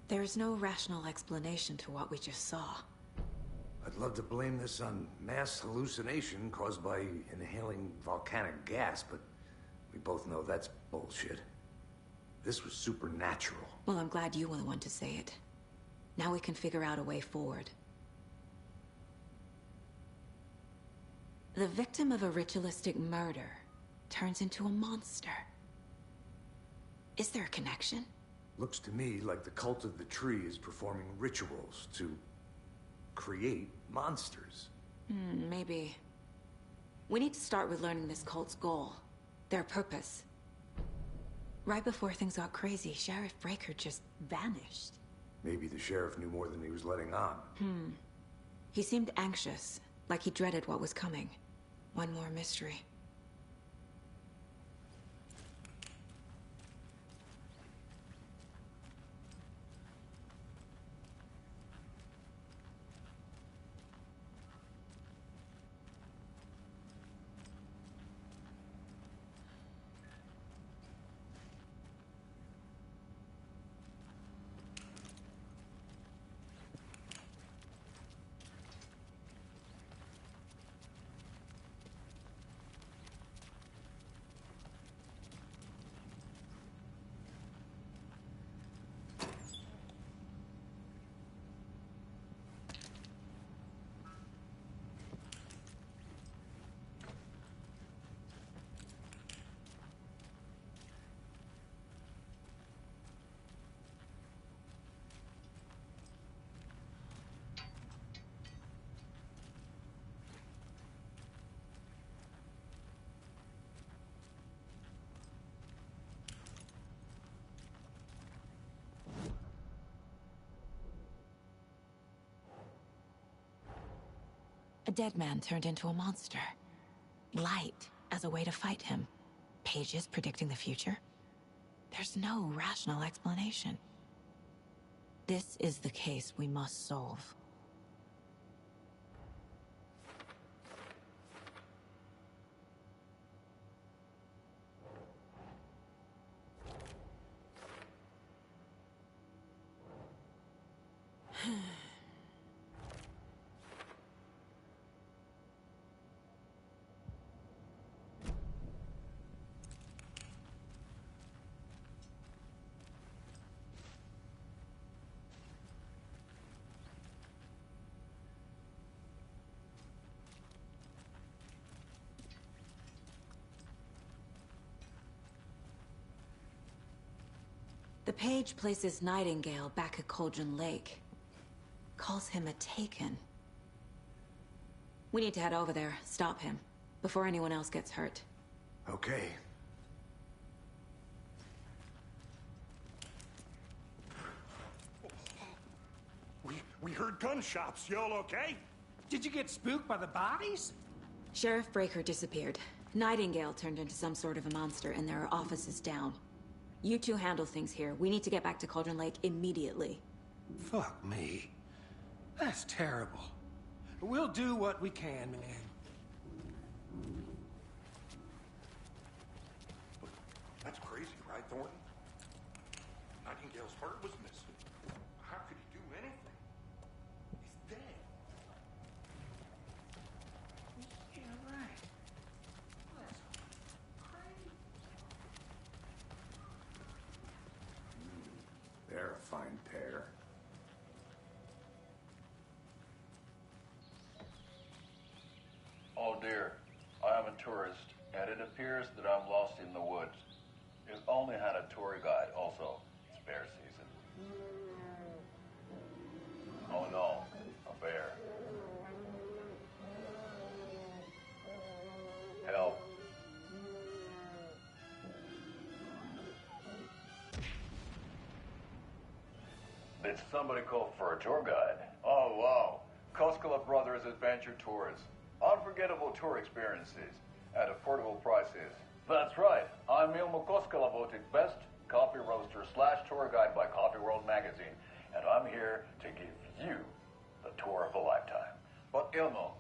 There's no rational explanation to what we just saw. I'd love to blame this on mass hallucination caused by inhaling volcanic gas, but we both know that's bullshit. This was supernatural. Well, I'm glad you were the one to say it. Now we can figure out a way forward. The victim of a ritualistic murder turns into a monster. Is there a connection? Looks to me like the cult of the tree is performing rituals to create monsters. Maybe. We need to start with learning this cult's goal. Their purpose. Right before things got crazy, Sheriff Breaker just vanished. Maybe the sheriff knew more than he was letting on. He seemed anxious, like he dreaded what was coming. One more mystery. A dead man turned into a monster. Light as a way to fight him. Pages predicting the future. There's no rational explanation. This is the case we must solve. The page places Nightingale back at Cauldron Lake. Calls him a Taken. We need to head over there, stop him, before anyone else gets hurt. Okay. We heard gunshots. Y'all okay? Did you get spooked by the bodies? Sheriff Breaker disappeared. Nightingale turned into some sort of a monster, and there are offices down. You two handle things here. We need to get back to Cauldron Lake immediately. Fuck me. That's terrible. We'll do what we can, man. That's crazy, right, Thornton? Nightingale's heart was missing. How could he do anything? He's dead. Yeah, right. That's crazy. They're a fine pair. Oh dear, I am a tourist, and it appears that I'm lost in the woods. If only had a tour guide also. It's bear season. Oh no, a bear. Help. Did somebody call for a tour guide? Oh wow, Koskela Brothers Adventure Tours. Unforgettable tour experiences at affordable prices. That's right. I'm Ilmo Koskela, voted best coffee roaster / tour guide by Coffee World magazine, and I'm here to give you the tour of a lifetime. But Ilmo,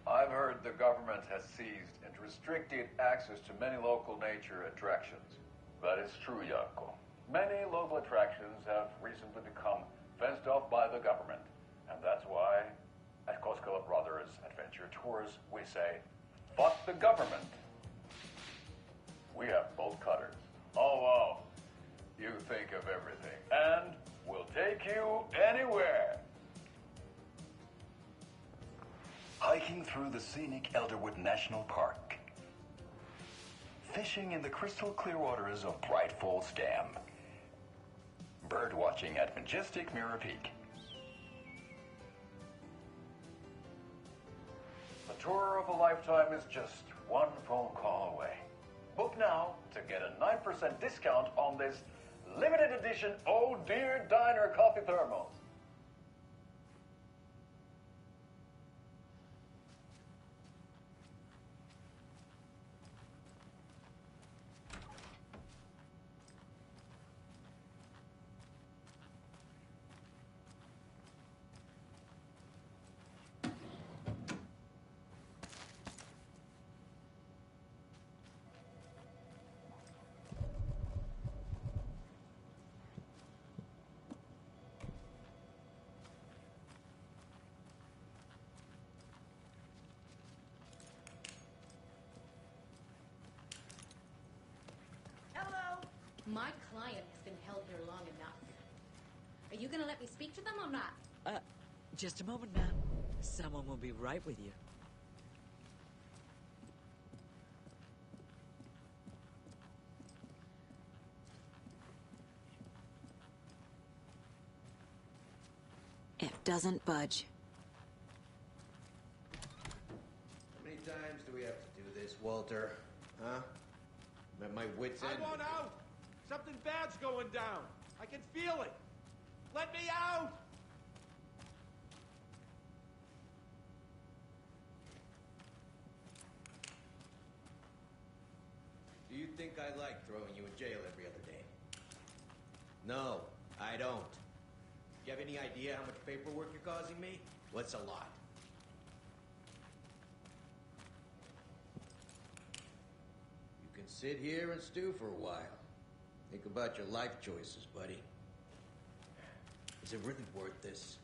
I've heard the government has seized and restricted access to many local nature attractions. That is true, Jaakko. Many local attractions have recently become fenced off by the government, and that's why at Koskela Brothers Adventure Tours, we say, fuck the government. We have bolt cutters. Oh, wow. You think of everything. And we'll take you anywhere. Hiking through the scenic Elderwood National Park. Fishing in the crystal clear waters of Bright Falls Dam. Bird watching at majestic Mirror Peak. The tour of a lifetime is just one phone call away. Book now to get a 9% discount on this limited edition Oh Dear Diner coffee thermos. My client has been held here long enough. Are you gonna let me speak to them or not? Just a moment, ma'am. Someone will be right with you. It doesn't budge. How many times do we have to do this, Walter? Huh? I'm at my wit's end. I want out! Something bad's going down. I can feel it. Let me out! think I like throwing you in jail every other day? No, I don't. You have any idea how much paperwork you're causing me? What's a lot? You can sit here and stew for a while. Think about your life choices, buddy. Is it really worth this?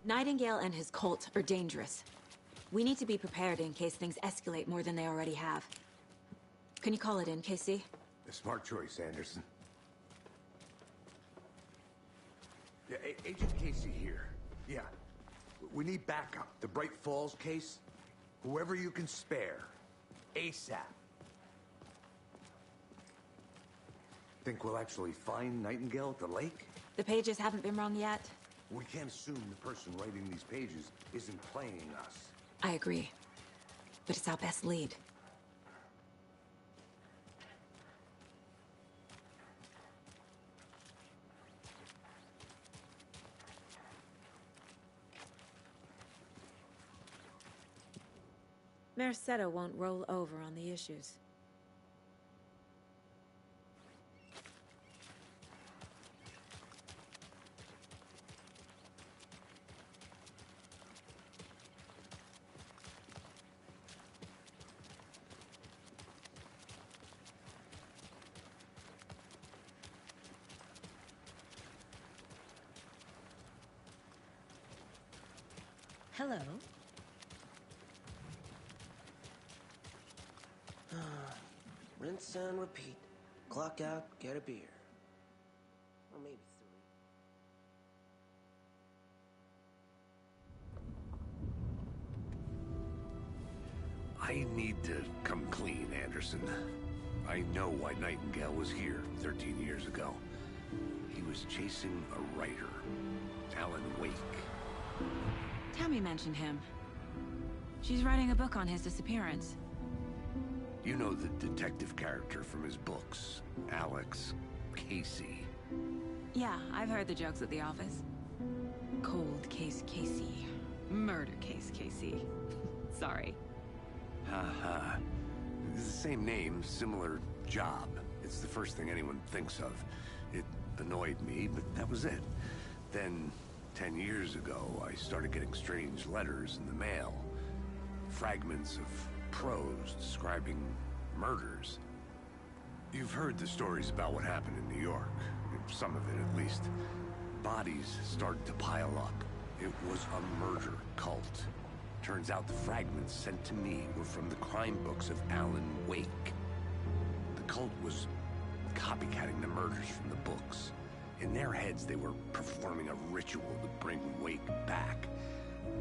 Nightingale and his cult are dangerous. We need to be prepared in case things escalate more than they already have. Can you call it in, Casey? A smart choice, Anderson. Yeah, Agent Casey here. Yeah. We need backup. The Bright Falls case. Whoever you can spare. ASAP. Think we'll actually find Nightingale at the lake? The pages haven't been wrong yet. We can't assume the person writing these pages isn't playing us. I agree. But it's our best lead. Merced won't roll over on the issues. Hello. Rinse and repeat. Clock out, get a beer. Or maybe three. I need to come clean, Anderson. I know why Nightingale was here 13 years ago. He was chasing a writer, Alan Wake. Tammy mentioned him. She's writing a book on his disappearance. You know the detective character from his books, Alex Casey. Yeah, I've heard the jokes at the office. Cold case Casey. Murder case Casey. Sorry. Ha. It's the same name, similar job. It's the first thing anyone thinks of. It annoyed me, but that was it. Then, 10 years ago, I started getting strange letters in the mail. Fragments of prose describing murders. You've heard the stories about what happened in New York. Some of it, at least. Bodies started to pile up. It was a murder cult. Turns out the fragments sent to me were from the crime books of Alan Wake. The cult was copycatting the murders from the books. In their heads, they were performing a ritual to bring Wake back.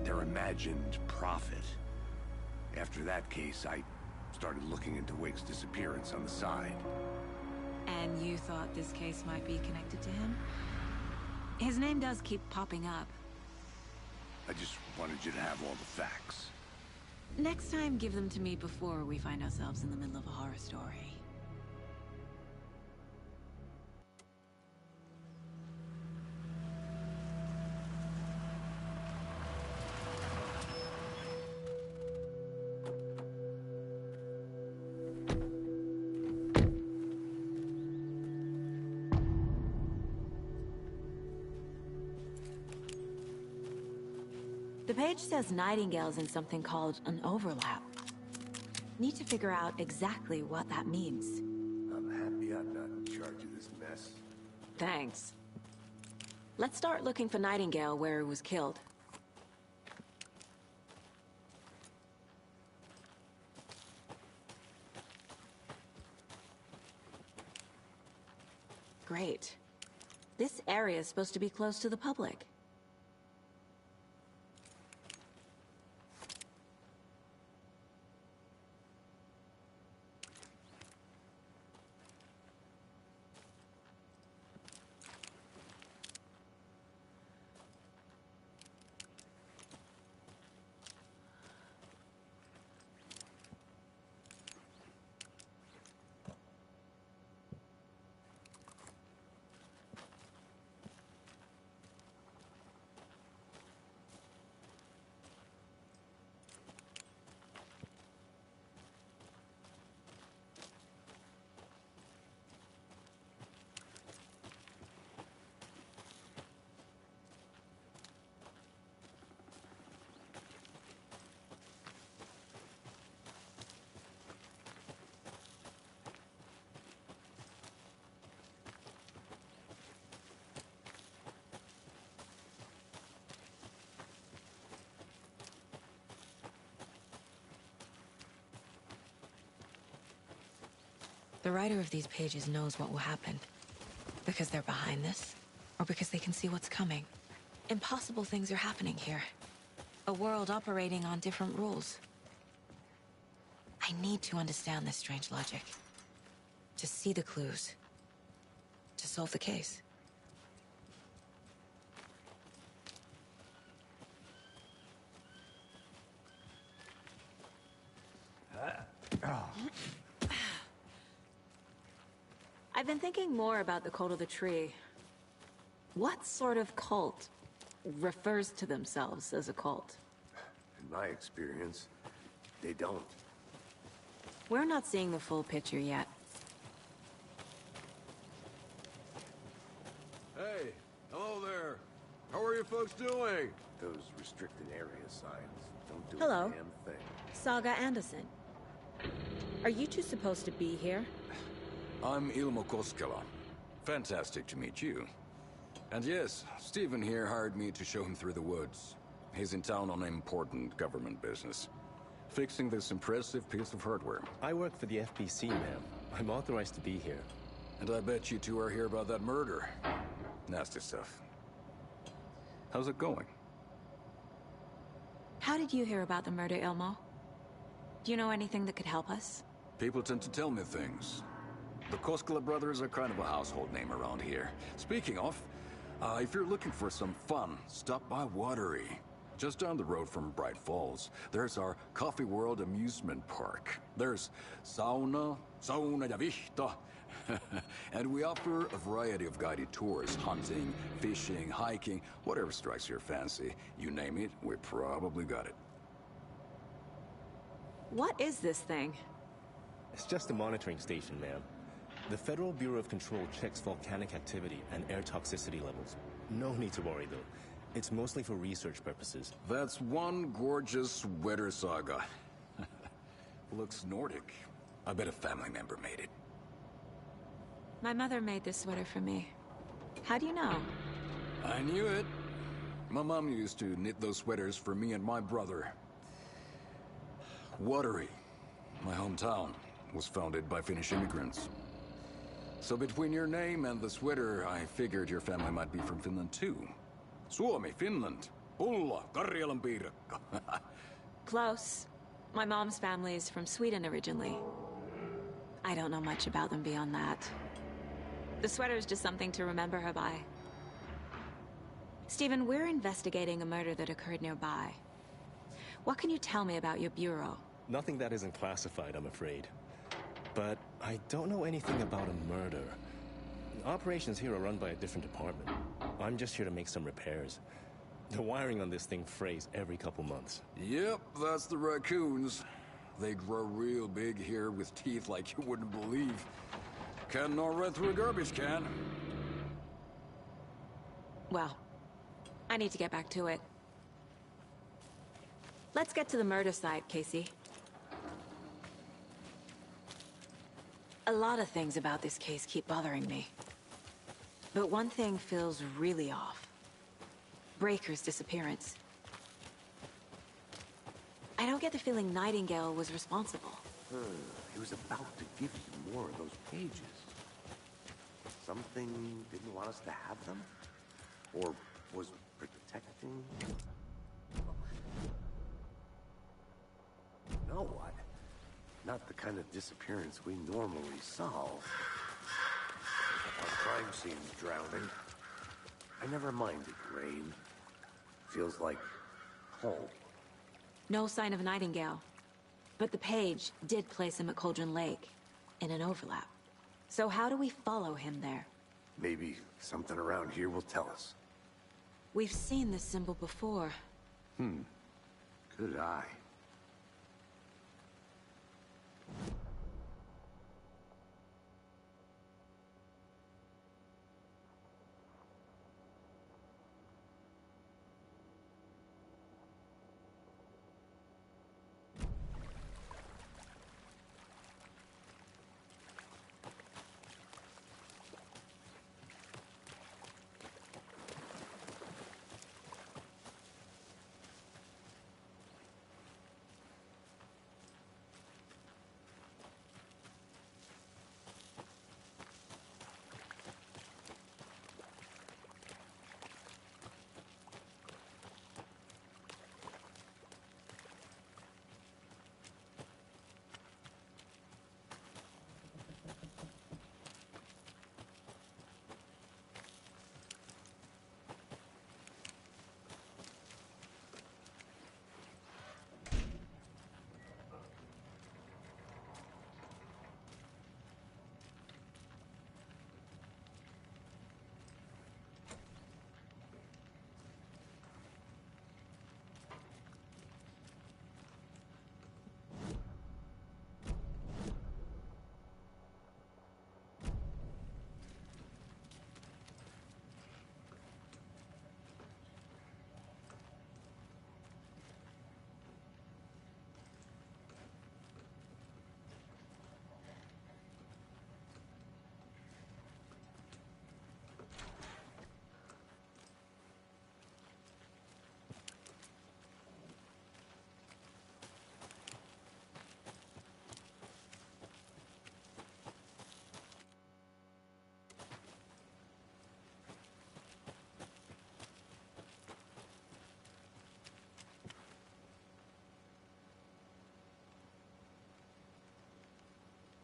Their imagined prophet. After that case, I started looking into Wake's disappearance on the side. And you thought this case might be connected to him? His name does keep popping up. I just wanted you to have all the facts. Next time, give them to me before we find ourselves in the middle of a horror story. The page says Nightingale's in something called an overlap. Need to figure out exactly what that means. I'm happy I'm not in charge of this mess. Thanks. Let's start looking for Nightingale where he was killed. Great. This area is supposed to be closed to the public. The writer of these pages knows what will happen. Because they're behind this, or because they can see what's coming. Impossible things are happening here. A world operating on different rules. I need to understand this strange logic. To see the clues. To solve the case. I've been thinking more about the cult of the tree. What sort of cult refers to themselves as a cult? In my experience, they don't. We're not seeing the full picture yet. Hey, hello there. How are you folks doing? Those restricted area signs don't do Hello. a damn thing. Saga Anderson. Are you two supposed to be here? I'm Ilmo Koskela. Fantastic to meet you. And yes, Stephen here hired me to show him through the woods. He's in town on important government business. Fixing this impressive piece of hardware. I work for the FBC, ma'am. I'm authorized to be here. And I bet you two are here about that murder. Nasty stuff. How's it going? How did you hear about the murder, Ilmo? Do you know anything that could help us? People tend to tell me things. The Koskela brothers are kind of a household name around here. Speaking of, if you're looking for some fun, stop by Watery. Just down the road from Bright Falls, there's our Coffee World amusement park. There's sauna ja vihta. And we offer a variety of guided tours, hunting, fishing, hiking, whatever strikes your fancy. You name it, we probably got it. What is this thing? It's just a monitoring station, ma'am. The Federal Bureau of Control checks volcanic activity and air toxicity levels. No need to worry, though. It's mostly for research purposes. That's one gorgeous weather saga. Looks Nordic. I bet a family member made it. My mother made this sweater for me. How do you know? I knew it. My mom used to knit those sweaters for me and my brother. Watery, my hometown, was founded by Finnish immigrants. So between your name and the sweater, I figured your family might be from Finland too. Suomi, Finland. Pulla, Karjalan piirakka. Close. My mom's family is from Sweden originally. I don't know much about them beyond that. The sweater is just something to remember her by. Stephen, we're investigating a murder that occurred nearby. What can you tell me about your bureau? Nothing that isn't classified, I'm afraid. But I don't know anything about a murder. Operations here are run by a different department. I'm just here to make some repairs. The wiring on this thing frays every couple months. Yep, that's the raccoons. They grow real big here with teeth like you wouldn't believe. Can't gnaw right through a garbage can. Well, I need to get back to it. Let's get to the murder site, Casey. A lot of things about this case keep bothering me. But one thing feels really off. Breaker's disappearance. I don't get the feeling Nightingale was responsible. He was about to give you more of those pages. something didn't want us to have them? Or was protecting? No, what? Not the kind of disappearance we normally solve. Our crime scene's drowning. I never minded rain. Feels like home. No sign of Nightingale. But the page did place him at Cauldron Lake, in an overlap. So how do we follow him there? Maybe something around here will tell us. We've seen this symbol before. Good eye.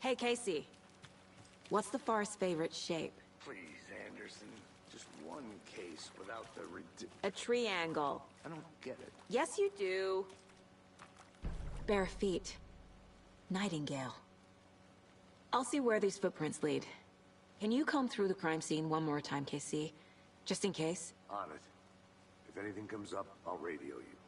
Hey, Casey. What's the forest's favorite shape? Please, Anderson. Just one case without the A triangle. I don't get it. Yes, you do. Bare feet. Nightingale. I'll see where these footprints lead. Can you comb through the crime scene one more time, Casey? Just in case? On it. If anything comes up, I'll radio you.